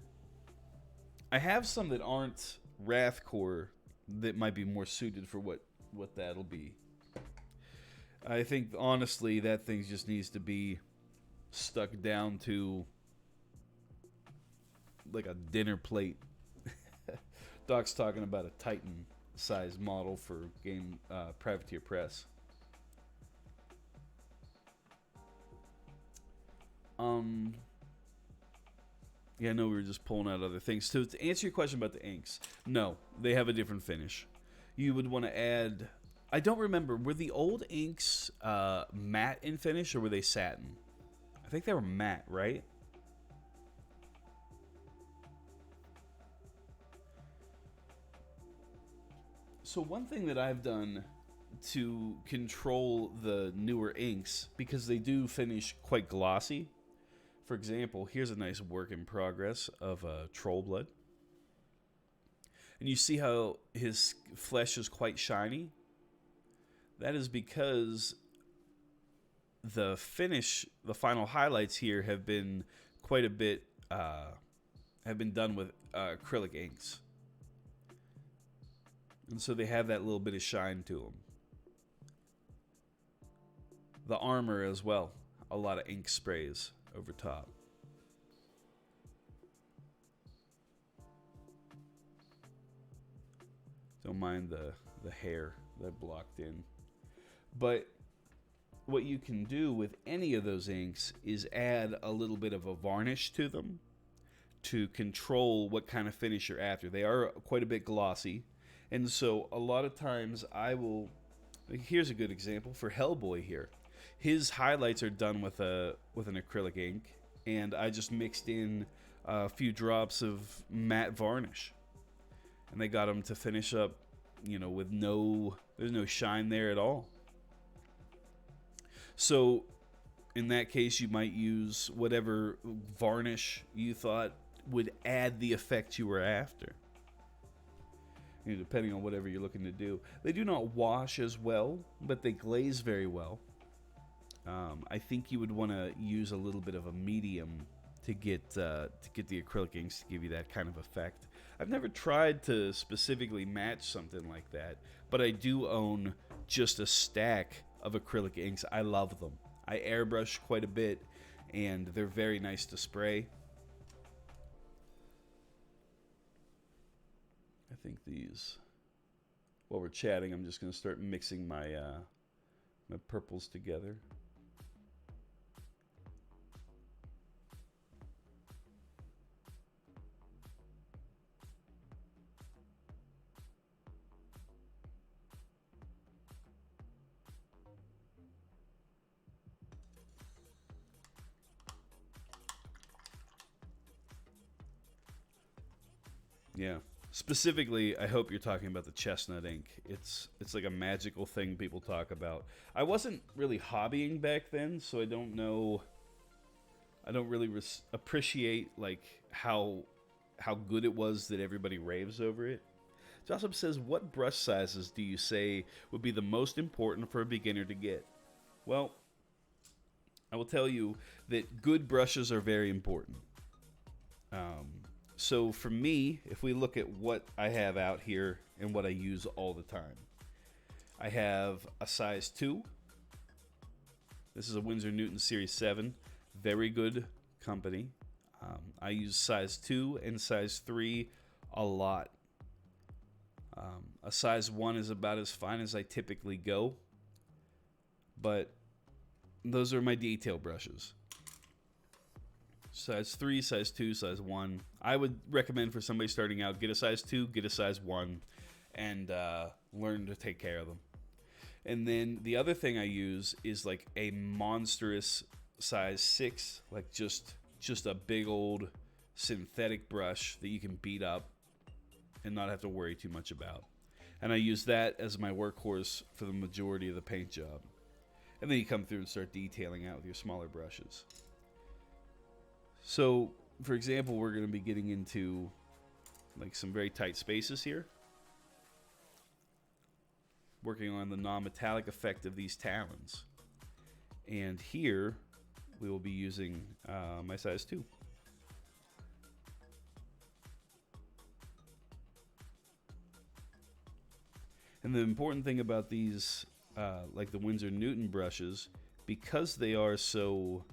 I have some that aren't Wrathcore that might be more suited for what that'll be. I think, honestly, that thing just needs to be stuck down to like a dinner plate. Doc's talking about a Titan-sized model for Game Privateer Press. Yeah, no, we were just pulling out other things. So to answer your question about the inks, no, they have a different finish. You would want to add, I don't remember, were the old inks matte in finish or were they satin? I think they were matte, right? So one thing that I've done to control the newer inks, because they do finish quite glossy. For example, here's a nice work in progress of Troll Blood. And you see how his flesh is quite shiny? That is because the finish, the final highlights here have been quite a bit, have been done with acrylic inks. And so they have that little bit of shine to them. The armor as well, a lot of ink sprays over top. Don't mind the hair that blocked in. But what you can do with any of those inks is add a little bit of a varnish to them to control what kind of finish you're after. They are quite a bit glossy. And so a lot of times I will... Here's a good example for Hellboy here. His highlights are done with an acrylic ink, and I just mixed in a few drops of matte varnish. And they got him to finish up, you know, with there's no shine there at all. So in that case, you might use whatever varnish you thought would add the effect you were after. You know, depending on whatever you're looking to do. They do not wash as well, but they glaze very well. I think you would want to use a little bit of a medium to get the acrylic inks to give you that kind of effect. I've never tried to specifically match something like that, but I do own just a stack of acrylic inks. I love them. I airbrush quite a bit, and they're very nice to spray. I think these, while we're chatting, I'm just going to start mixing my my purples together. Yeah. Specifically, I hope you're talking about the chestnut ink. It's like a magical thing people talk about. I wasn't really hobbying back then, so I don't know. I don't really appreciate like how good it was that everybody raves over it. Joseph says, "What brush sizes do you say would be the most important for a beginner to get?" Well, I will tell you that good brushes are very important. So for me, if we look at what I have out here and what I use all the time, I have a size 2. This is a Winsor Newton Series 7. Very good company. I use size 2 and size 3 a lot. A size 1 is about as fine as I typically go. But those are my detail brushes. Size 3, size 2, size 1. I would recommend for somebody starting out, get a size 2, get a size 1, and learn to take care of them. And then the other thing I use is like a monstrous size 6, like just a big old synthetic brush that you can beat up and not have to worry too much about. And I use that as my workhorse for the majority of the paint job. And then you come through and start detailing out with your smaller brushes. So, for example, we're going to be getting into like some very tight spaces here. Working on the non-metallic effect of these talons. And here, we will be using my size 2. And the important thing about these, like the Winsor Newton brushes, because they are so...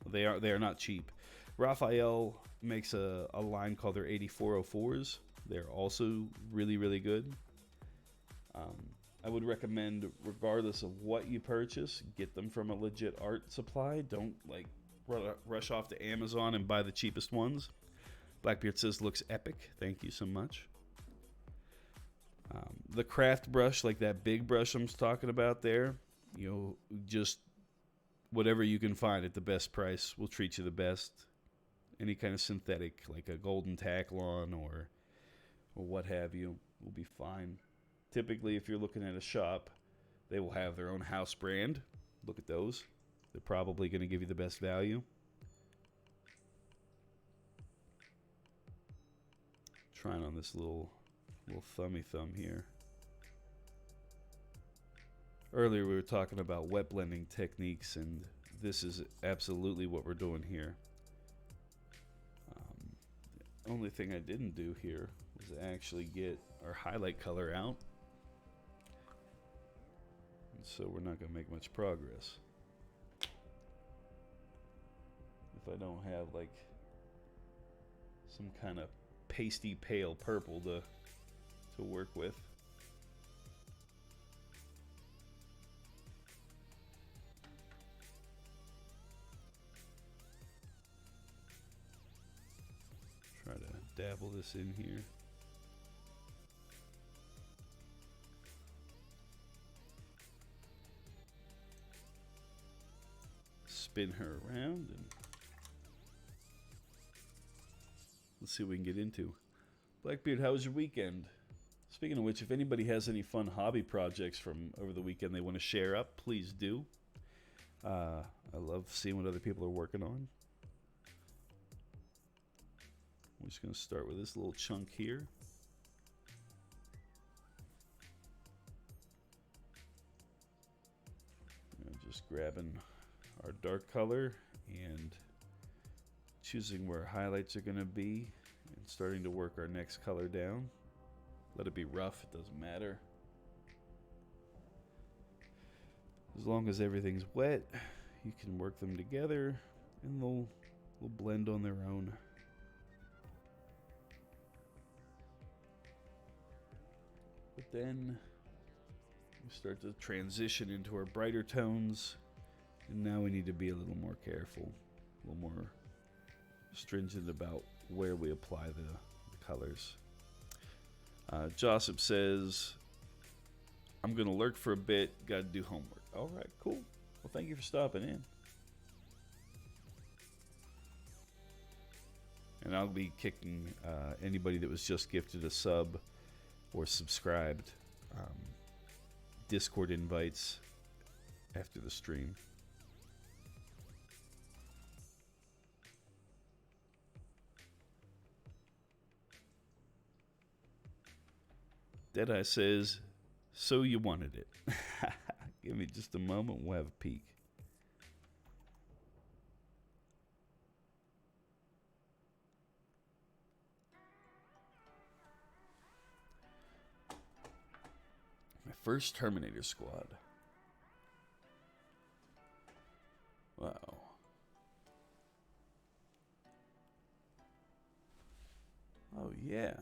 They are not cheap. Raphael makes a line called their 8404s. They're also really, really good. I would recommend, regardless of what you purchase, get them from a legit art supply. Don't like rush off to Amazon and buy the cheapest ones. Blackbeard says looks epic. Thank you so much. The craft brush, like that big brush I'm talking about there, you know, just whatever you can find at the best price will treat you the best. Any kind of synthetic, like a golden Taklon or what have you, will be fine. Typically, if you're looking at a shop, they will have their own house brand. Look at those. They're probably going to give you the best value. Trying on this little little thummy thumb here. Earlier we were talking about wet blending techniques, and this is absolutely what we're doing here. The only thing I didn't do here was actually get our highlight color out, and so we're not going to make much progress if I don't have like some kind of pasty pale purple to work with. Try to dabble this in here. Spin her around and let's see what we can get into. Blackbeard, how was your weekend? Speaking of which, if anybody has any fun hobby projects from over the weekend they want to share up, please do. I love seeing what other people are working on. We're just going to start with this little chunk here. Just grabbing our dark color and choosing where highlights are going to be and starting to work our next color down. Let it be rough, it doesn't matter. As long as everything's wet, you can work them together and they'll blend on their own. But then we start to transition into our brighter tones, and now we need to be a little more careful, a little more stringent about where we apply the colors. Joseph says, I'm going to lurk for a bit, got to do homework. All right, cool. Well, thank you for stopping in. And I'll be kicking anybody that was just gifted a sub or subscribed Discord invites after the stream. Deadeye says, so you wanted it. Give me just a moment, we'll have a peek. My first Terminator squad. Wow. Oh, yeah.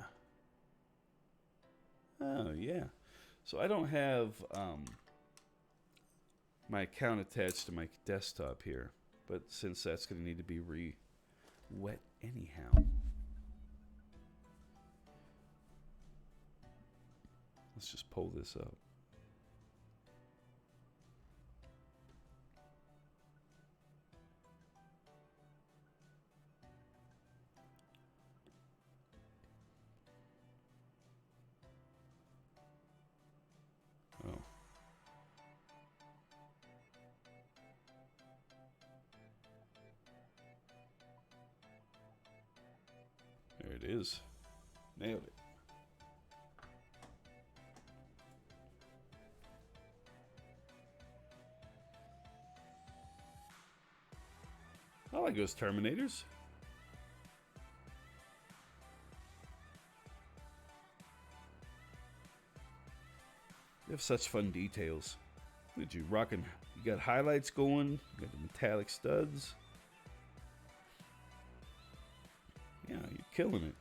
Oh, yeah. So I don't have my account attached to my desktop here, but since that's going to need to be re-wet anyhow, let's just pull this up. Oh. There it is. Nailed it. I like those Terminators. They have such fun details. Look at you rocking. You got highlights going. You got the metallic studs. Yeah, you're killing it.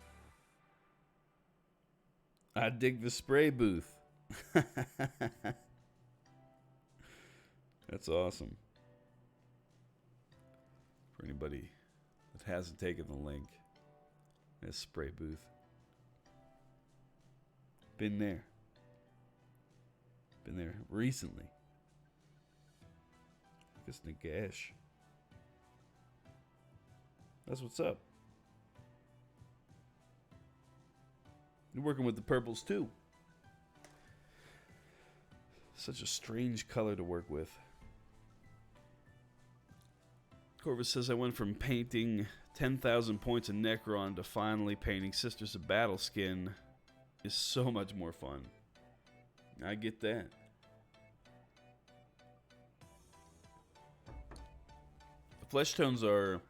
I dig the spray booth. That's awesome. For anybody that hasn't taken the link, this spray booth. Been there. Been there recently. I guess Nagash. That's what's up. You're working with the purples too. Such a strange color to work with. Corvus says, I went from painting 10,000 points of Necron to finally painting Sisters of Battle skin is so much more fun. I get that. The flesh tones are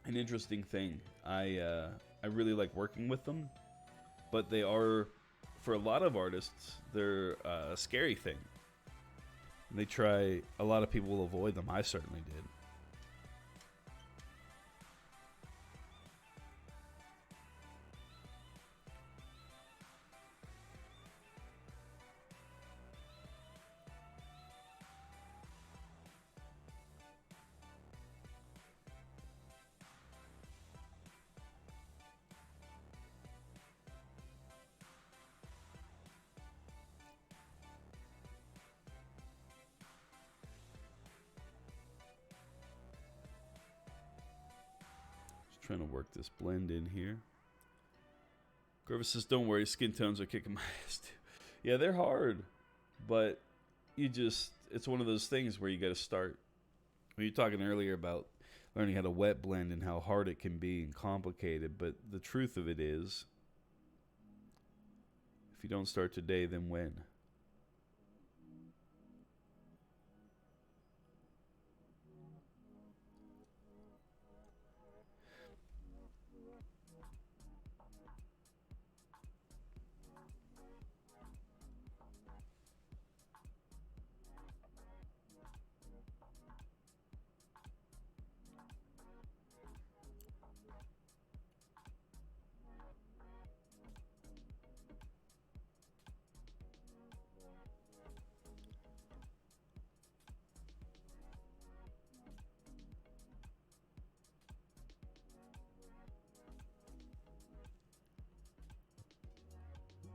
an interesting thing. I really like working with them, but they are, for a lot of artists, they're a scary thing. They try. A lot of people will avoid them. I certainly did. Trying to work this blend in here. Grover says, don't worry, skin tones are kicking my ass too. Yeah, they're hard, but it's one of those things where you got to start. When you're talking earlier about learning how to wet blend and how hard it can be and complicated, but the truth of it is, if you don't start today, then when?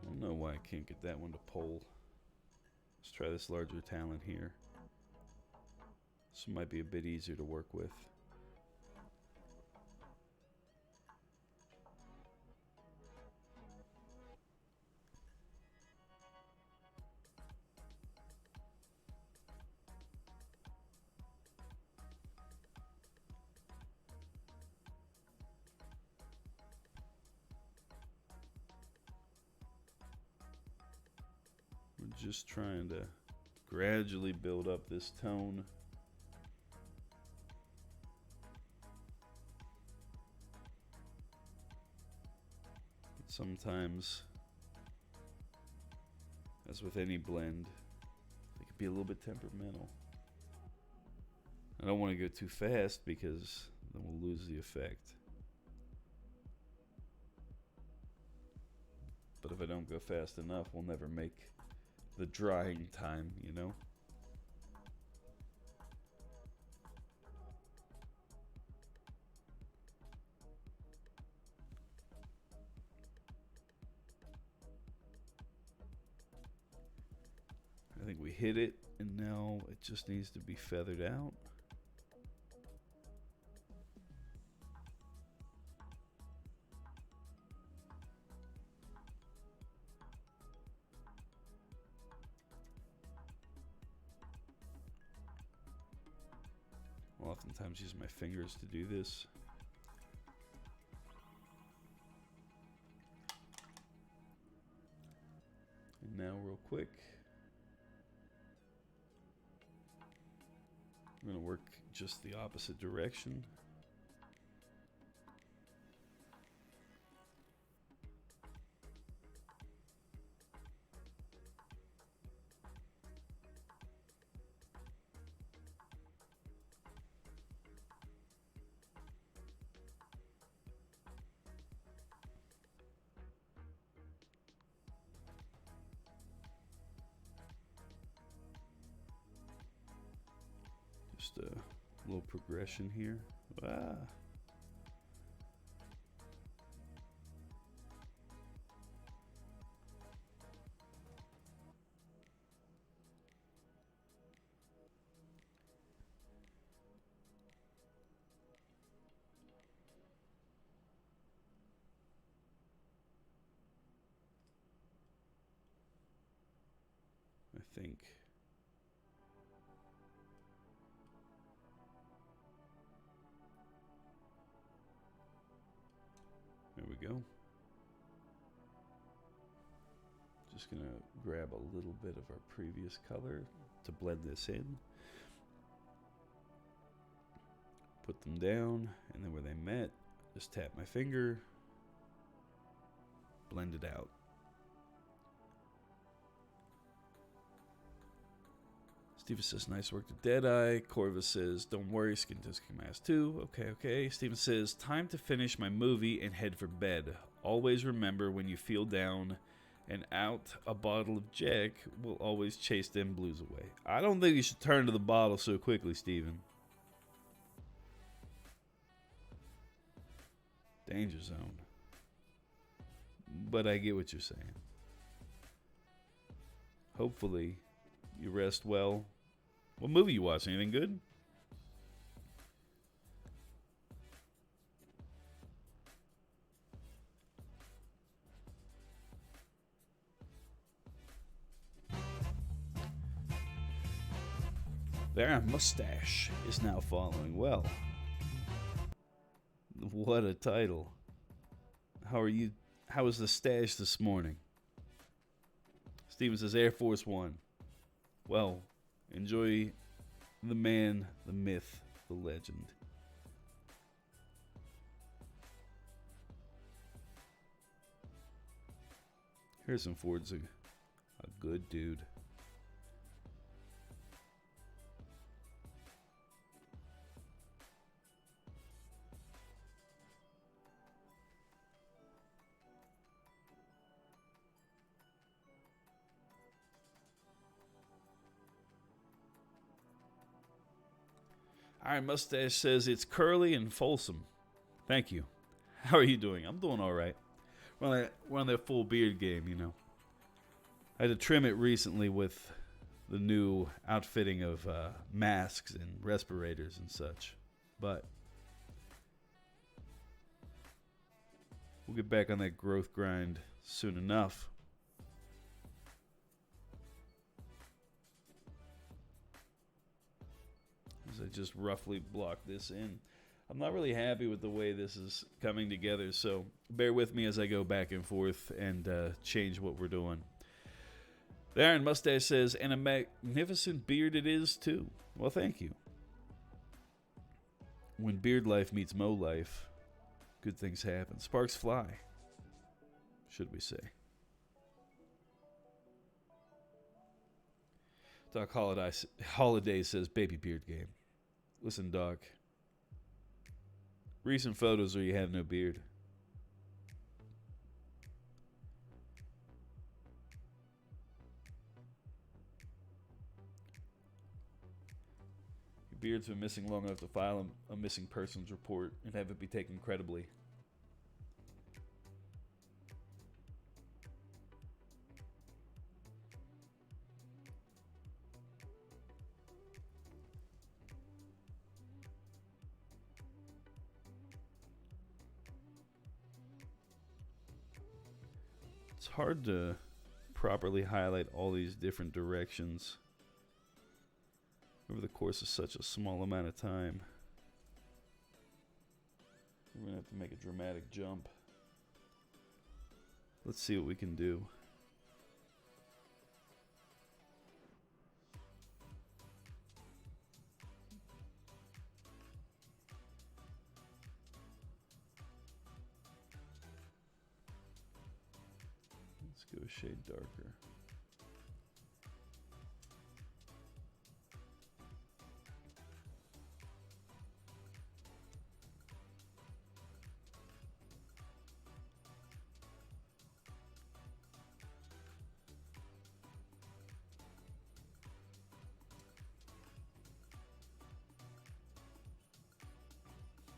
I don't know why I can't get that one to pull. Let's try this larger talent here. This might be a bit easier to work with. We're just trying to gradually build up this tone. Sometimes, as with any blend, it can be a little bit temperamental. I don't want to go too fast because then we'll lose the effect. But if I don't go fast enough, we'll never make the drying time, you know? I think we hit it, and now it just needs to be feathered out. I'll oftentimes use my fingers to do this. And now real quick, I'm going to work just the opposite direction. Just a little progression here. Ah. I think there we go. Just going to grab a little bit of our previous color to blend this in. Put them down, and then where they met, just tap my finger, blend it out. Steven says, nice work to Deadeye. Corvus says, don't worry, Skin Disc Mask 2. Okay. Steven says, time to finish my movie and head for bed. Always remember, when you feel down and out, a bottle of Jack will always chase them blues away. I don't think you should turn to the bottle so quickly, Steven. Danger zone. But I get what you're saying. Hopefully, you rest well. What movie you watching? Anything good? Their mustache is now following well. What a title. How are you? How was the stash this morning? Steven says Air Force One. Well, enjoy the man, the myth, the legend. Harrison Ford's a good dude. Iron Mustache says it's curly and fulsome. Thank you. How are you doing? I'm doing all right. We're on that full beard game, you know. I had to trim it recently with the new outfitting of masks and respirators and such. But we'll get back on that growth grind soon enough. I just roughly block this in. I'm not really happy with the way this is coming together, so bear with me as I go back and forth and change what we're doing. The Iron Mustache says, and a magnificent beard it is too. Well, thank you. When beard life meets mo life, good things happen. Sparks fly, should we say. Doc Holiday says, baby beard game. Listen, Doc. Recent photos where you have no beard. Your beard's been missing long enough to file a missing persons report and have it be taken credibly. It's hard to properly highlight all these different directions over the course of such a small amount of time. We're going to have to make a dramatic jump. Let's see what we can do. Let's go a shade darker.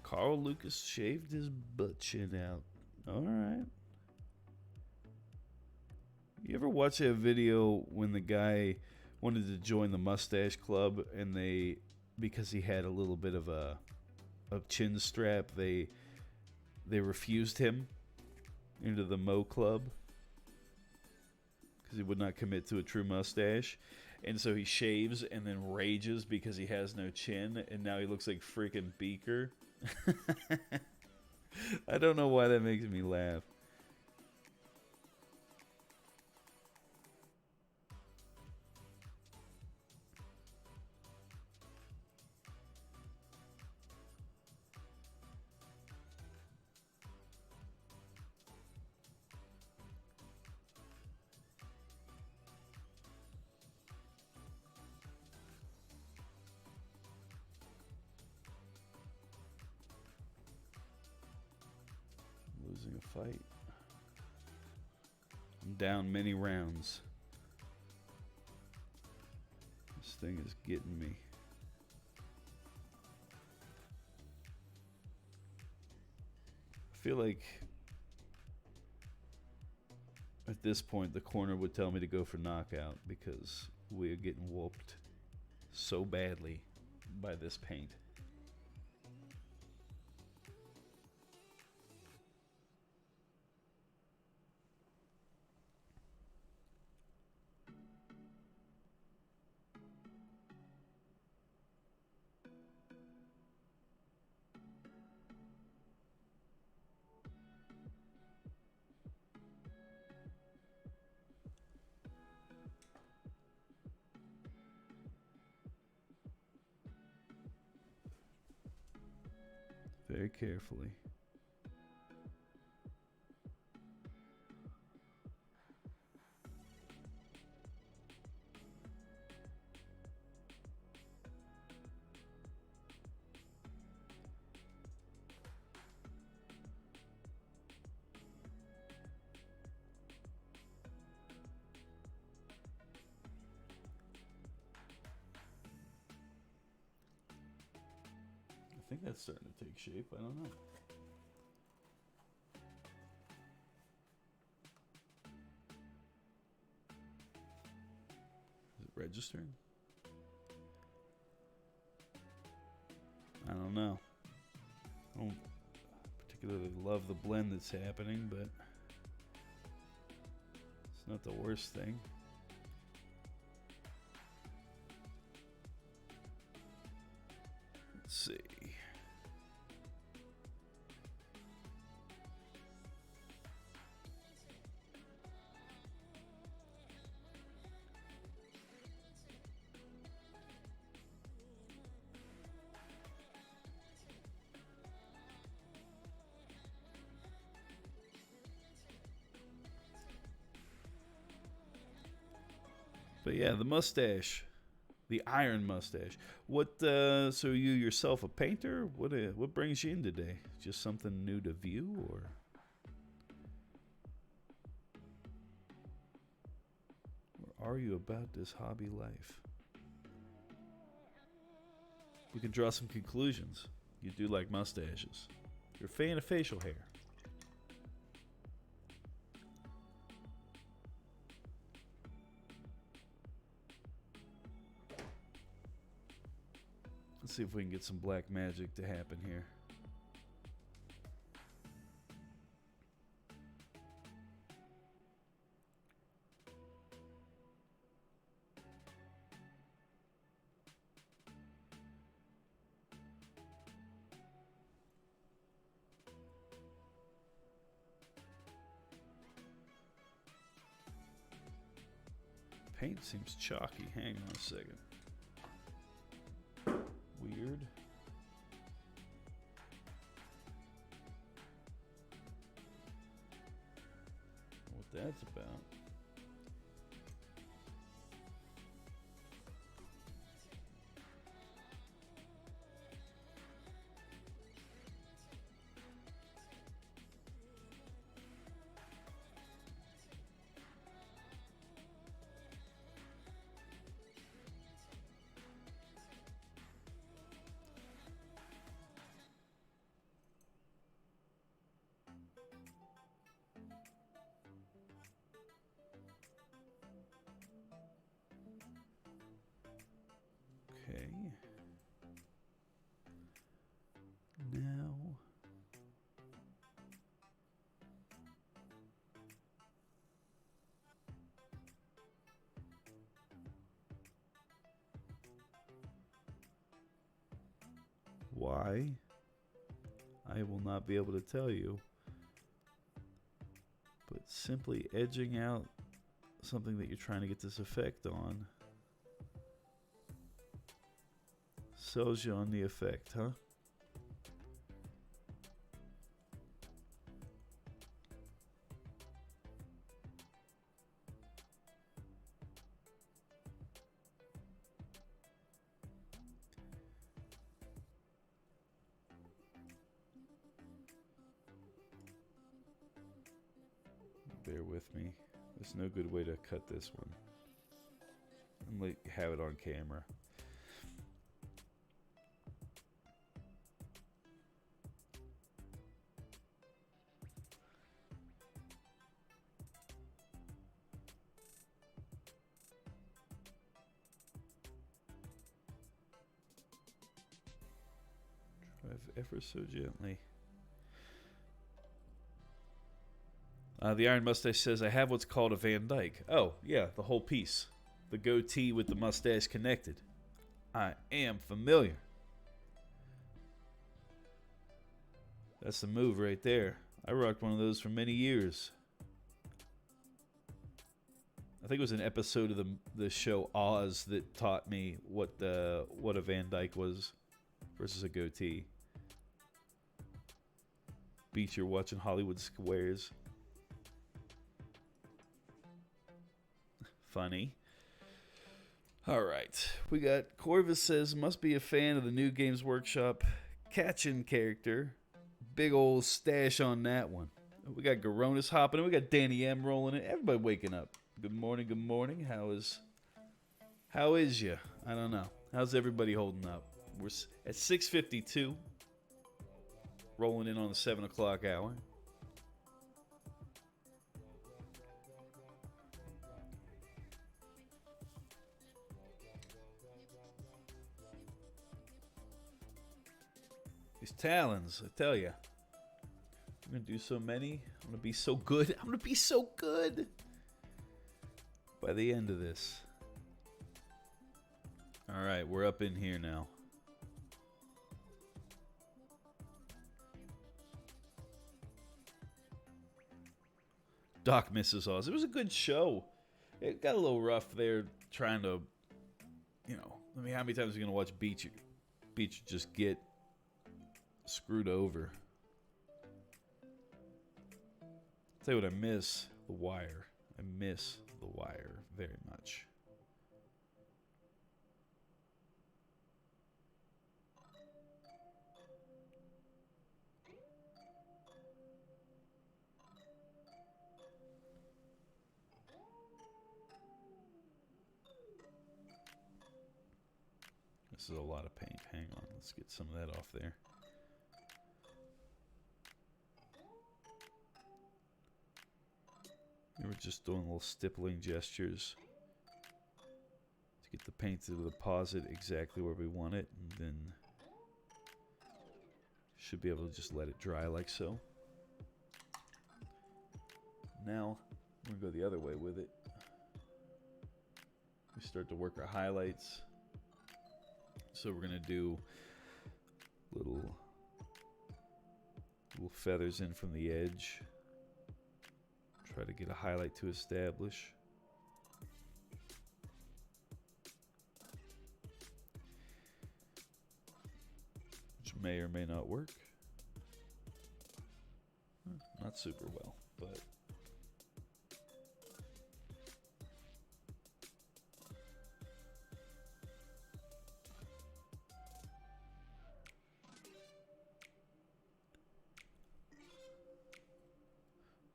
Carl Lucas shaved his butt chin out. All right. You ever watch a video when the guy wanted to join the Mustache Club and because he had a little bit of a chin strap, they refused him into the Mo Club because he would not commit to a true mustache, and so he shaves and then rages because he has no chin, and now he looks like freaking Beaker. I don't know why that makes me laugh. fight. I'm down many rounds. This thing is getting me. I feel like at this point the corner would tell me to go for knockout because we are getting whooped so badly by this paint. Very carefully. I think that's starting to take shape. I don't know. Is it registering? I don't know. I don't particularly love the blend that's happening, but it's not the worst thing. Let's see. But yeah, the mustache, the iron mustache. What? So you yourself a painter? What brings you in today? Just something new to view, or are you about this hobby life? We can draw some conclusions. You do like mustaches. You're a fan of facial hair. Let's see if we can get some black magic to happen here. Paint seems chalky. Hang on a second. Weird. What that's about. Okay. Now. Why? I will not be able to tell you. But simply edging out something that you're trying to get this effect on sells you on the effect, huh? bear with me. There's no good way to cut this one. I'm like have it on camera. Drive ever so gently. The Iron Mustache says, I have what's called a Van Dyke. Oh, yeah, the whole piece. The goatee with the mustache connected. I am familiar. That's the move right there. I rocked one of those for many years. I think it was an episode of the show Oz that taught me what a Van Dyke was versus a goatee. Beach, you're watching Hollywood Squares. Funny. All right. We got Corvus says, must be a fan of the new Games Workshop Catchin character. Big old stash on that one. We got Garonis hopping in. We got Danny M rolling in. Everybody waking up. Good morning, good morning. How is you? I don't know. How's everybody holding up? We're at 6:52. Rolling in on the 7 o'clock hour. These talons, I tell you. I'm going to do so many. I'm going to be so good. I'm going to be so good by the end of this. All right, we're up in here now. Doc misses Oz. It was a good show. It got a little rough there trying to, I mean, how many times are you going to watch Beach just get screwed over? I'll tell you what I miss, The Wire. I miss The Wire very much. This is a lot of paint. Hang on, let's get some of that off there. We were just doing little stippling gestures to get the paint to deposit exactly where we want it, and then should be able to just let it dry like so. Now we're gonna go the other way with it. We start to work our highlights. So we're gonna do little feathers in from the edge. Try to get a highlight to establish. Which may or may not work. Not super well, but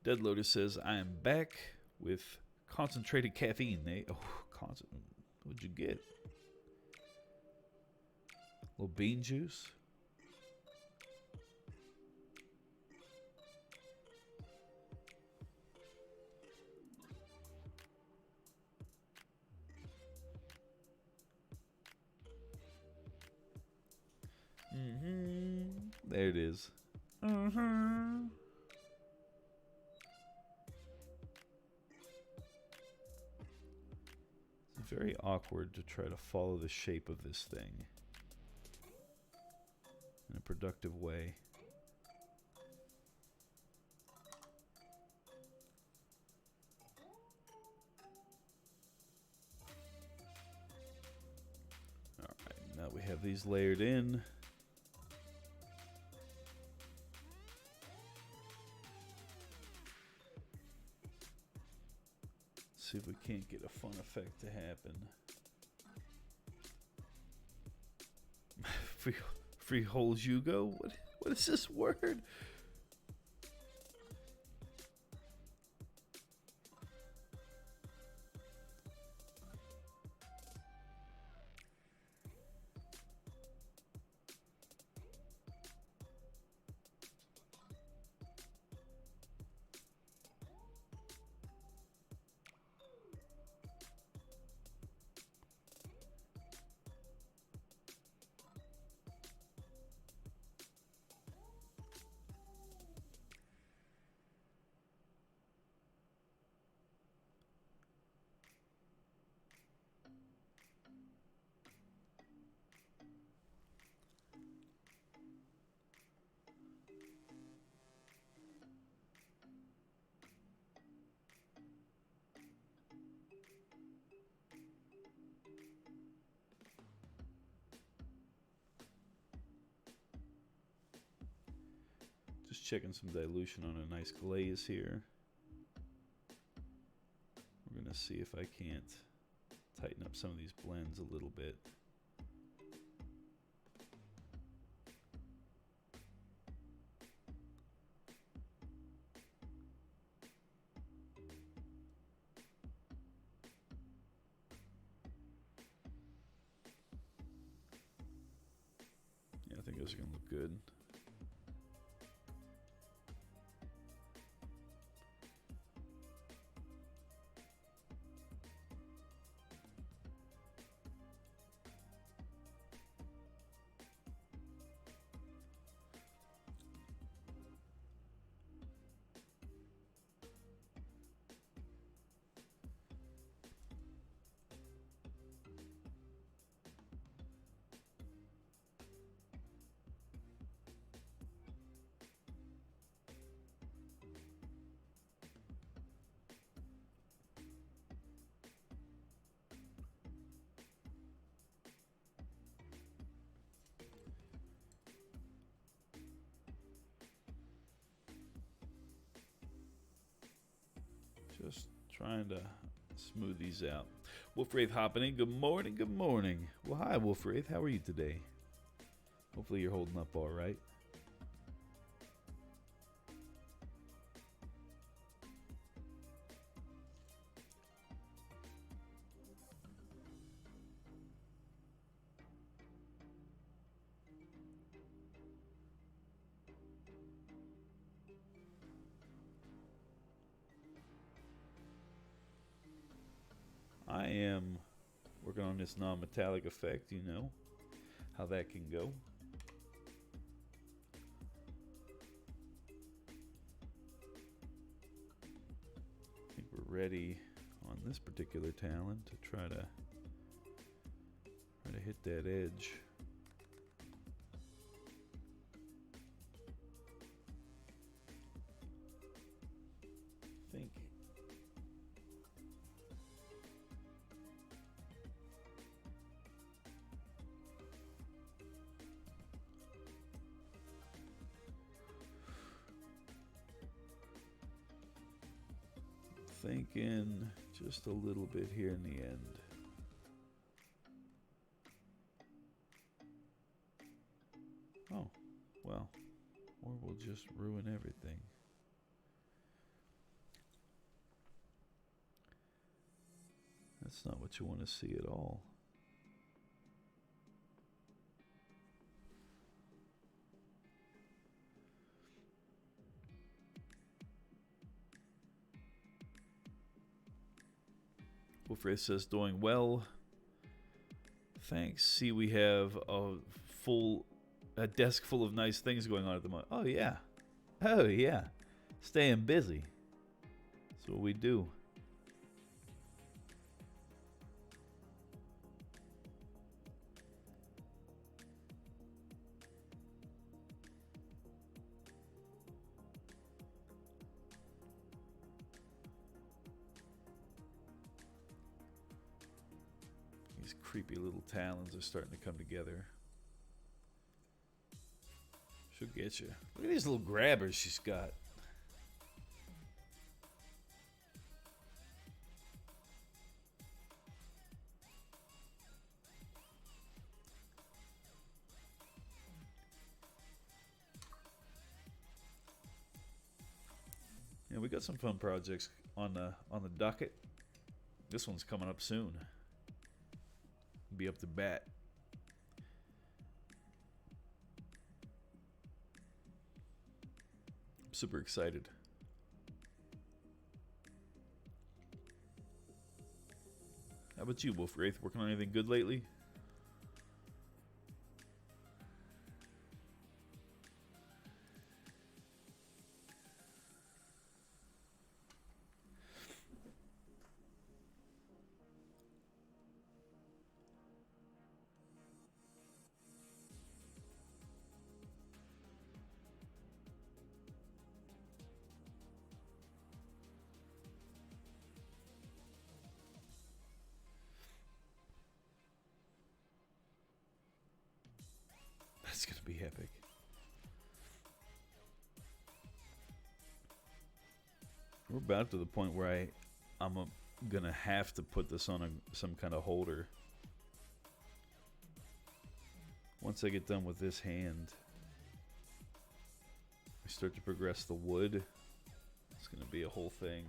Dead Lotus says, I am back with concentrated caffeine. What'd you get? A little bean juice? There it is. It's very awkward to try to follow the shape of this thing in a productive way. Alright, now we have these layered in. See if we can't get a fun effect to happen. Freehold Hugo? What is this word? Just checking some dilution on a nice glaze here. We're gonna see if I can't tighten up some of these blends a little bit. Yeah, I think those are gonna look good. Just trying to smooth these out. Wolf Wraith hopping in. Good morning, good morning. Well, hi, Wolf Wraith. How are you today? Hopefully you're holding up all right. I am working on this non-metallic effect, you know how that can go. I think we're ready on this particular talon to try to hit that edge. Thinking just a little bit here in the end. Oh, well, or we'll just ruin everything. That's not what you want to see at all. Wolfray says, doing well. Thanks. See, we have a desk full of nice things going on at the moment. Oh, yeah. Oh, yeah. Staying busy. That's what we do. These creepy little talons are starting to come together. She'll get you. Look at these little grabbers she's got. Yeah, we got some fun projects on the docket. This one's coming up soon. Be up to bat. I'm super excited. How about you, Wolf Wraith? Working on anything good lately? That's gonna be epic. We're about to the point where I'm gonna have to put this on some kind of holder. Once I get done with this hand, I start to progress the wood. It's gonna be a whole thing.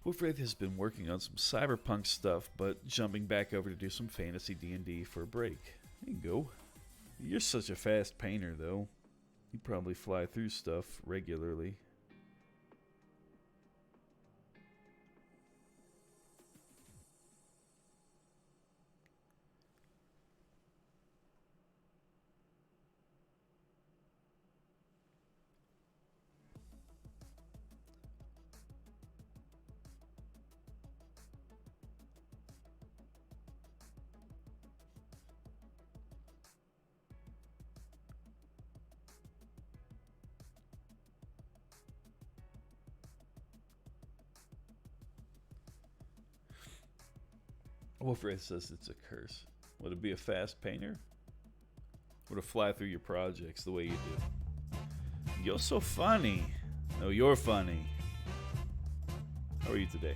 Wolfwraith has been working on some cyberpunk stuff, but jumping back over to do some fantasy D&D for a break. There you go. You're such a fast painter, though. You probably fly through stuff regularly. Wolfwraith says it's a curse. Would it be a fast painter? Or to fly through your projects the way you do? You're so funny. No, you're funny. How are you today?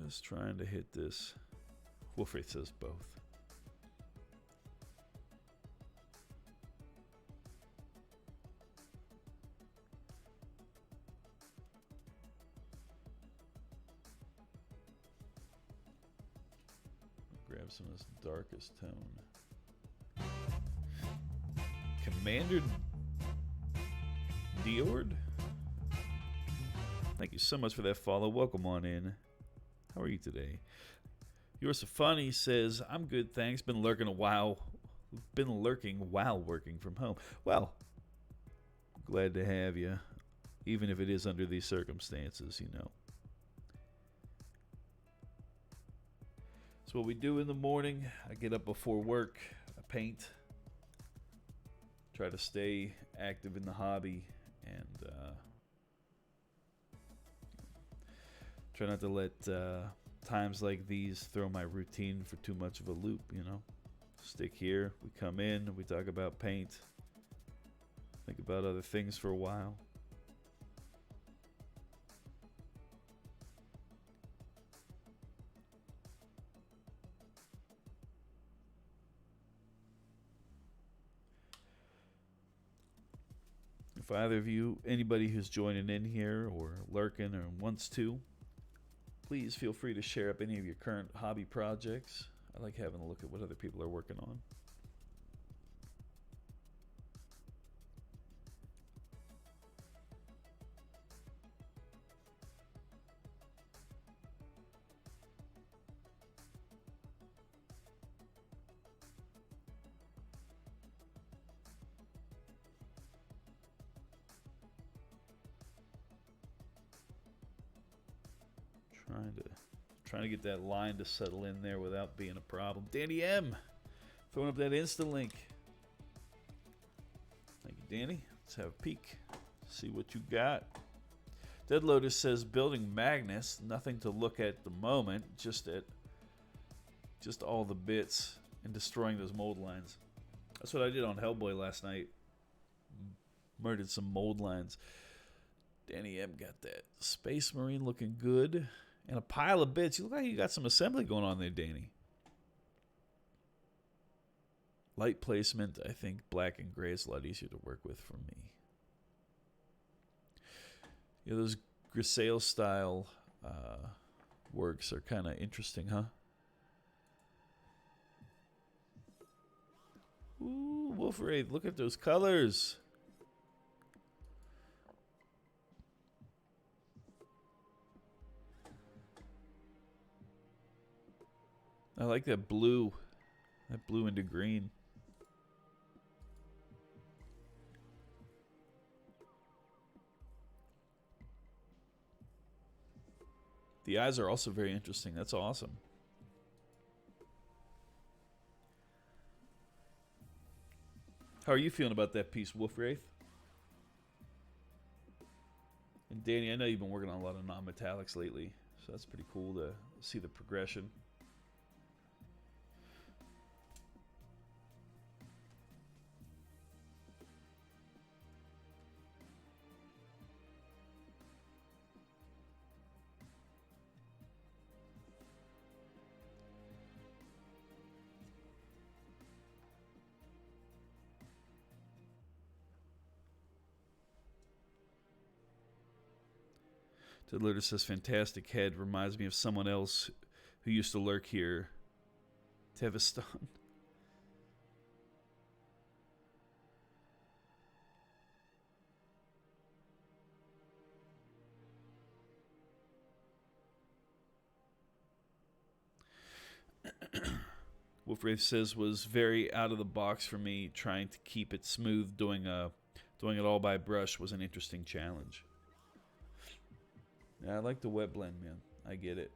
Just trying to hit this. Wolfwraith says both. Grab some of this darkest tone. Commander Diord? Thank you so much for that follow. Welcome on in. How are you today? Yours so funny says, I'm good, thanks. Been lurking while working from home. Well, glad to have you, even if it is under these circumstances, you know. So what we do in the morning, I get up before work, I paint, try to stay active in the hobby, and try not to let times like these throw my routine for too much of a loop, you know. Stick here, we come in, we talk about paint, think about other things for a while. If either of you, anybody who's joining in here or lurking or wants to, please feel free to share up any of your current hobby projects. I like having a look at what other people are working on. Trying to get that line to settle in there without being a problem. Danny M, throwing up that Insta link. Thank you, Danny. Let's have a peek. See what you got. Dead Lotus says building Magnus. Nothing to look at the moment. Just all the bits and destroying those mold lines. That's what I did on Hellboy last night. Murdered some mold lines. Danny M got that Space Marine looking good. And a pile of bits. You look like you got some assembly going on there, Danny. Light placement. I think black and gray is a lot easier to work with for me. Yeah, those Grisaille style works are kind of interesting, huh? Ooh, Wolfwraith, look at those colors. I like that blue into green. The eyes are also very interesting. That's awesome. How are you feeling about that piece, Wolfwraith? And Danny, I know you've been working on a lot of non-metallics lately, so that's pretty cool to see the progression. The Lurder says, fantastic head. Reminds me of someone else who used to lurk here. Tevistan. Wolfwraith says, was very out of the box for me. Trying to keep it smooth, doing it all by brush was an interesting challenge. Yeah, I like the wet blend, man. I get it.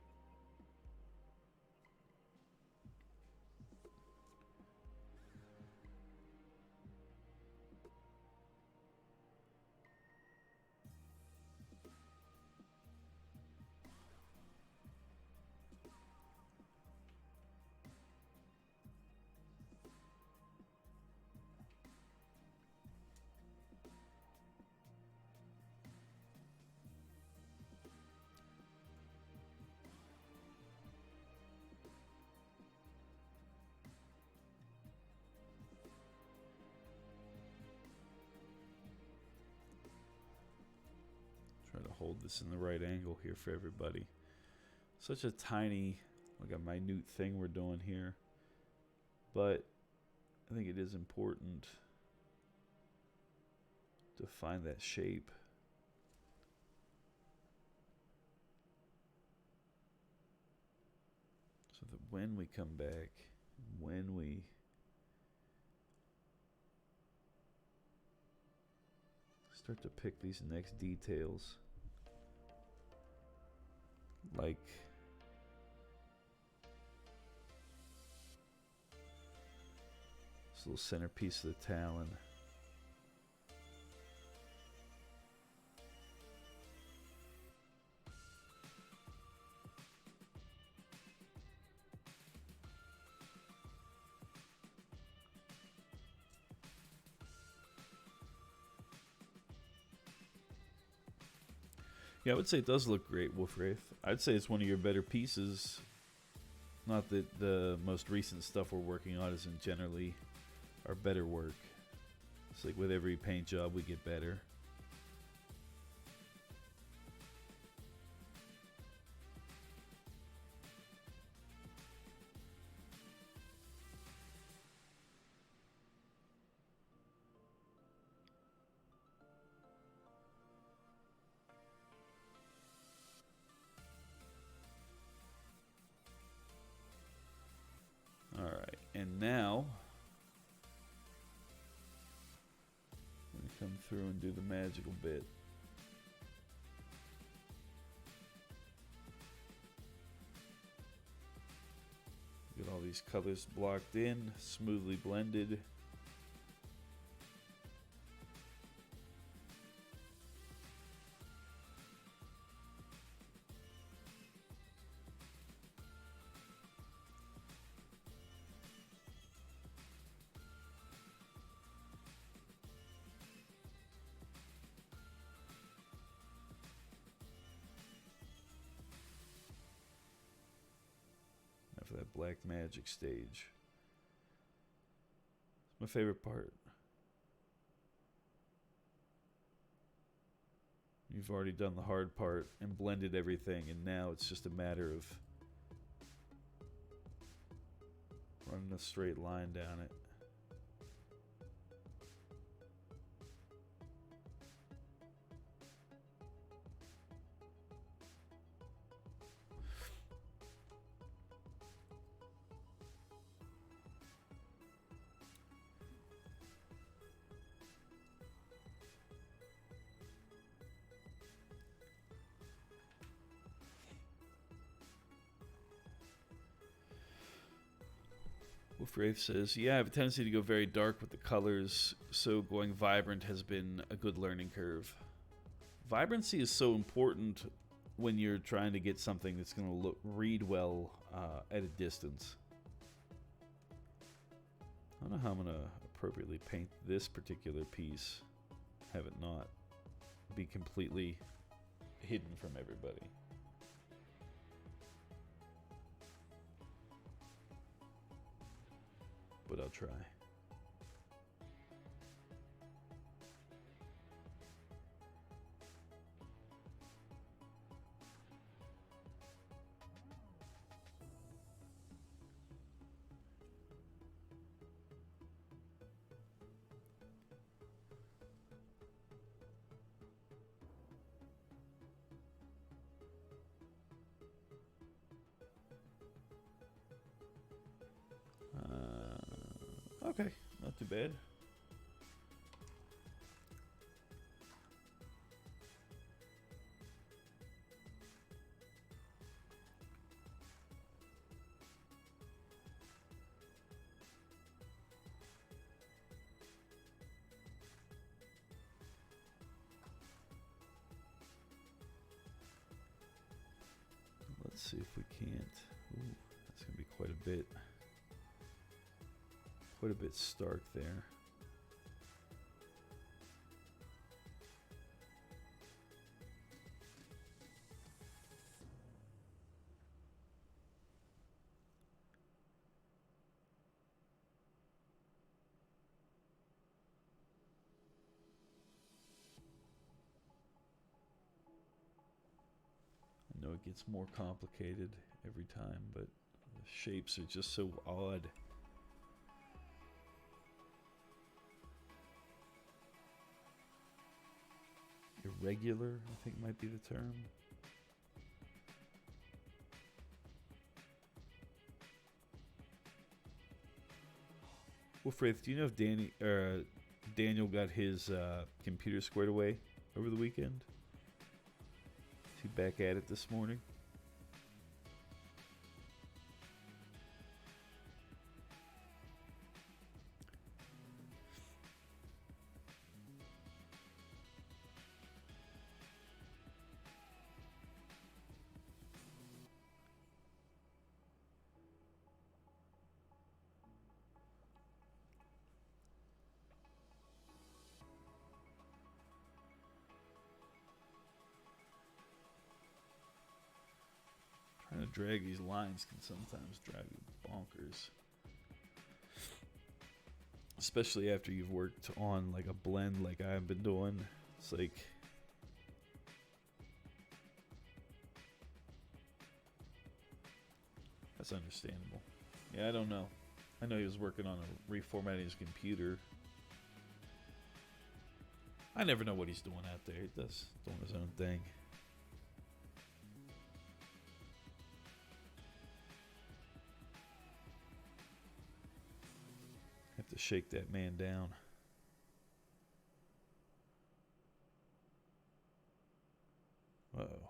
Try to hold this in the right angle here for everybody. Such a tiny, like a minute thing we're doing here. But I think it is important to find that shape. So that when we come back, when we start to pick these next details, like this little centerpiece of the talon. Yeah, I would say it does look great, Wolfwraith. I'd say it's one of your better pieces. Not that the most recent stuff we're working on isn't generally our better work. It's like with every paint job we get better. Alright, and now I'm going to come through and do the magical bit. Get all these colors blocked in, smoothly blended. For that black magic stage. It's my favorite part. You've already done the hard part and blended everything, and now it's just a matter of running a straight line down it. Wolfwraith says, yeah, I have a tendency to go very dark with the colors, so going vibrant has been a good learning curve. Vibrancy is so important when you're trying to get something that's going to read well at a distance. I don't know how I'm going to appropriately paint this particular piece, have it not be completely hidden from everybody. But I'll try. Okay, not too bad. Let's see if we can't. Ooh, that's gonna be quite a bit. Quite a bit stark there. I know it gets more complicated every time, but the shapes are just so odd. Irregular, I think might be the term. Wolfwraith, do you know if Daniel got his computer squared away over the weekend? Is he back at it this morning? Trying to drag these lines can sometimes drive you bonkers. Especially after you've worked on like a blend like I've been doing. It's like that's understandable. Yeah, I don't know. I know he was working on a reformatting his computer. I never know what he's doing out there. He does doing his own thing. Have to shake that man down. Uh-oh.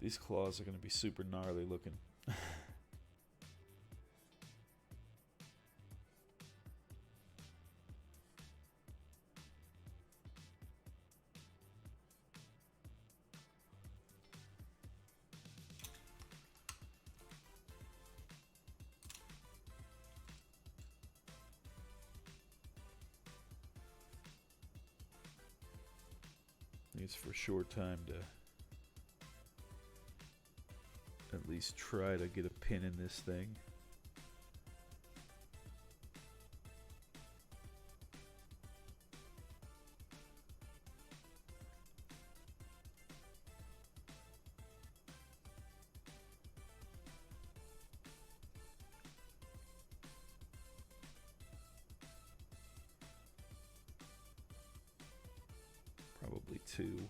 These claws are going to be super gnarly looking. days for sure time to at least try to get a pin in this thing. Probably 2.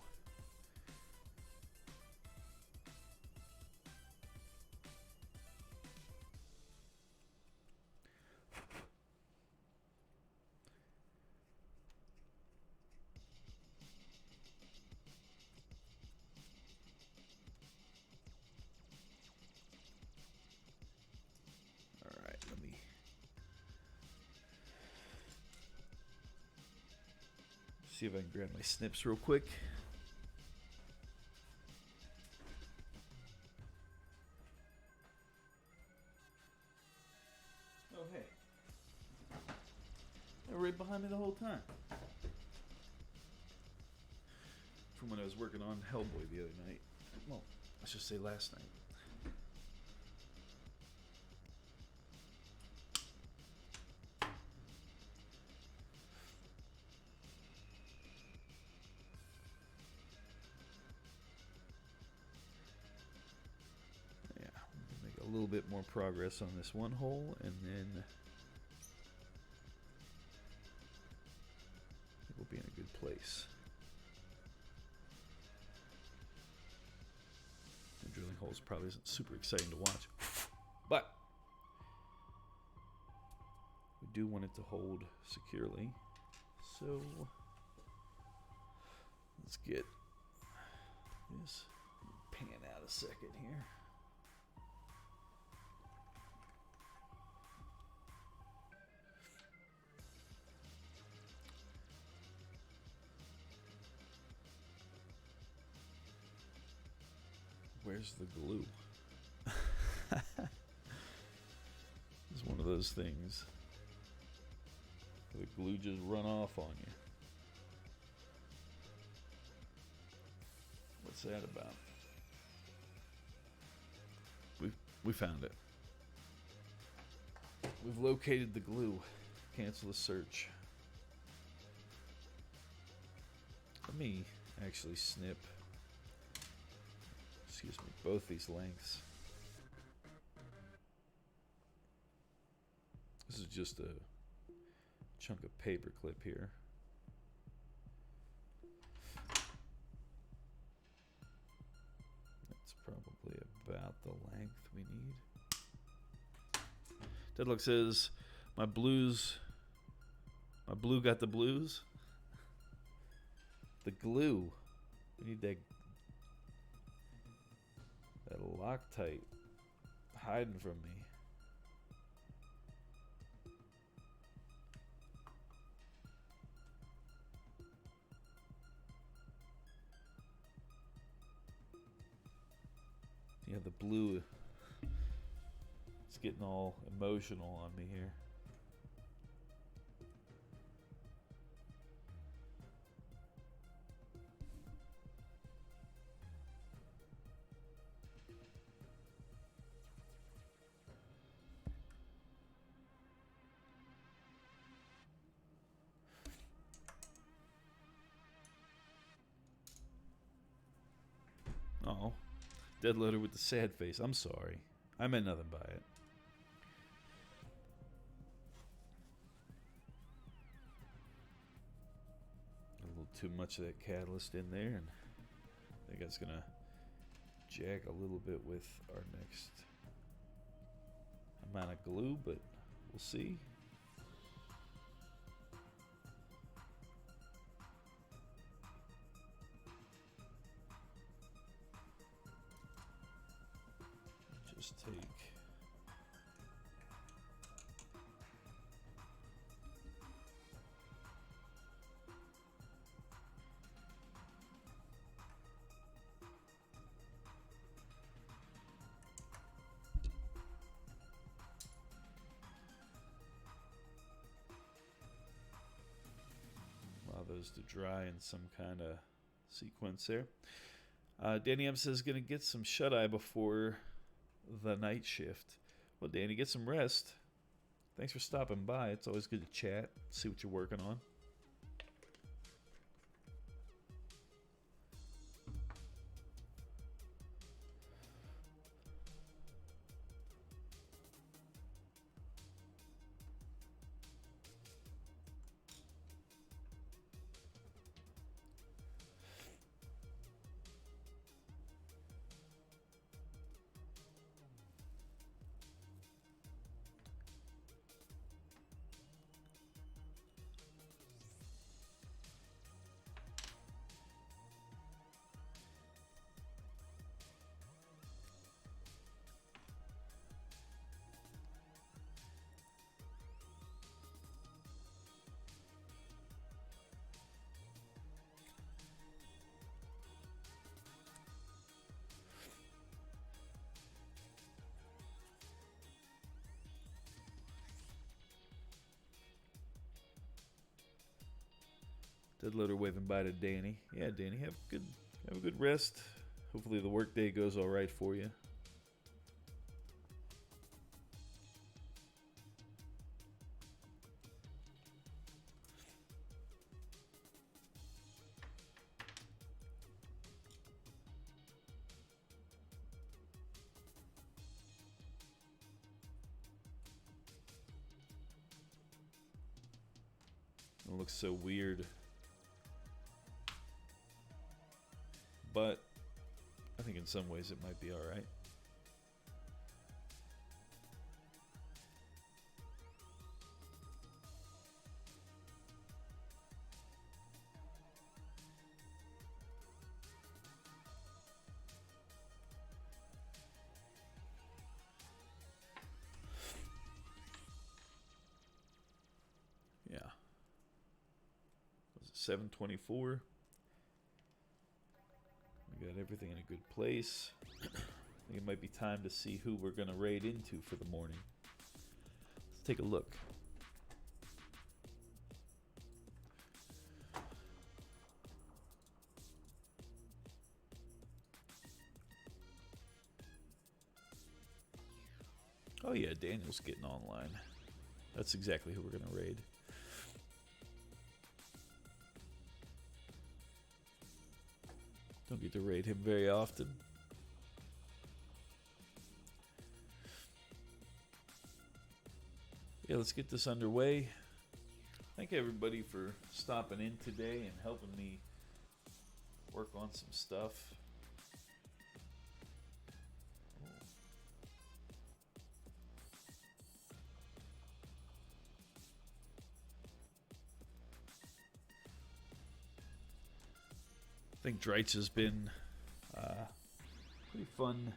See if I can grab my snips real quick. Oh, hey. They're right behind me the whole time. From when I was working on Hellboy the other night. Well, let's just say last night. A little bit more progress on this one hole, and then we'll be in a good place. The drilling holes probably isn't super exciting to watch, but we do want it to hold securely. So let's get this pan out a second here. Where's the glue? It's one of those things. The glue just run off on you. What's that about? We found it. We've located the glue. Cancel the search. Let me actually snip. Excuse me, both these lengths. This is just a chunk of paper clip here. That's probably about the length we need. Deadlock says, my blue got the blues. The glue. We need that Loctite hiding from me. Yeah, the blue. It's getting all emotional on me here. Oh, Deadloader with the sad face. I'm sorry. I meant nothing by it. A little too much of that catalyst in there, and I think that's gonna jack a little bit with our next amount of glue, but we'll see. Just take allow those to dry in some kind of sequence there. Danny M says going to get some shut-eye before the night shift. Well, Danny, get some rest. Thanks for stopping by. It's always good to chat, see what you're working on. Deadloader waving bye to Danny. Yeah, Danny, have a good rest. Hopefully the workday goes all right for you. It looks so weird. But I think in some ways it might be all right. Yeah. Was it 7:24? We got everything in a good place. I think it might be time to see who we're going to raid into for the morning. Let's take a look. Oh yeah, Daniel's getting online. That's exactly who we're going to raid. Don't get to raid him very often. Yeah, let's get this underway. Thank everybody for stopping in today and helping me work on some stuff. I think Dreitz has been a pretty fun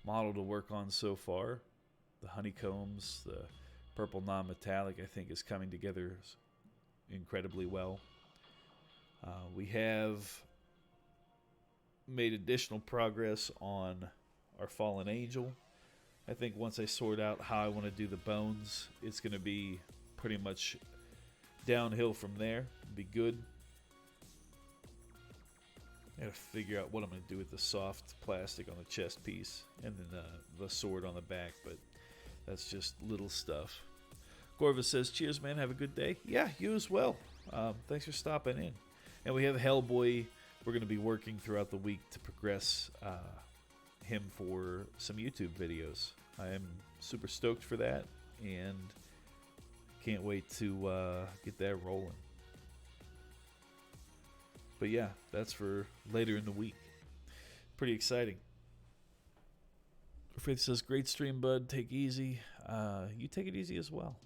model to work on so far. The honeycombs, the purple non-metallic, I think is coming together incredibly well. We have made additional progress on our fallen angel. I think once I sort out how I want to do the bones, it's going to be pretty much downhill from there. It'll be good. I gotta figure out what I'm gonna do with the soft plastic on the chest piece and then the sword on the back, but that's just little stuff. Gorva says, cheers, man. Have a good day. Yeah, you as well. Thanks for stopping in. And we have Hellboy. We're going to be working throughout the week to progress him for some YouTube videos. I am super stoked for that and can't wait to get that rolling. But yeah, that's for later in the week. Pretty exciting. Faith says, great stream, bud. Take easy. You take it easy as well.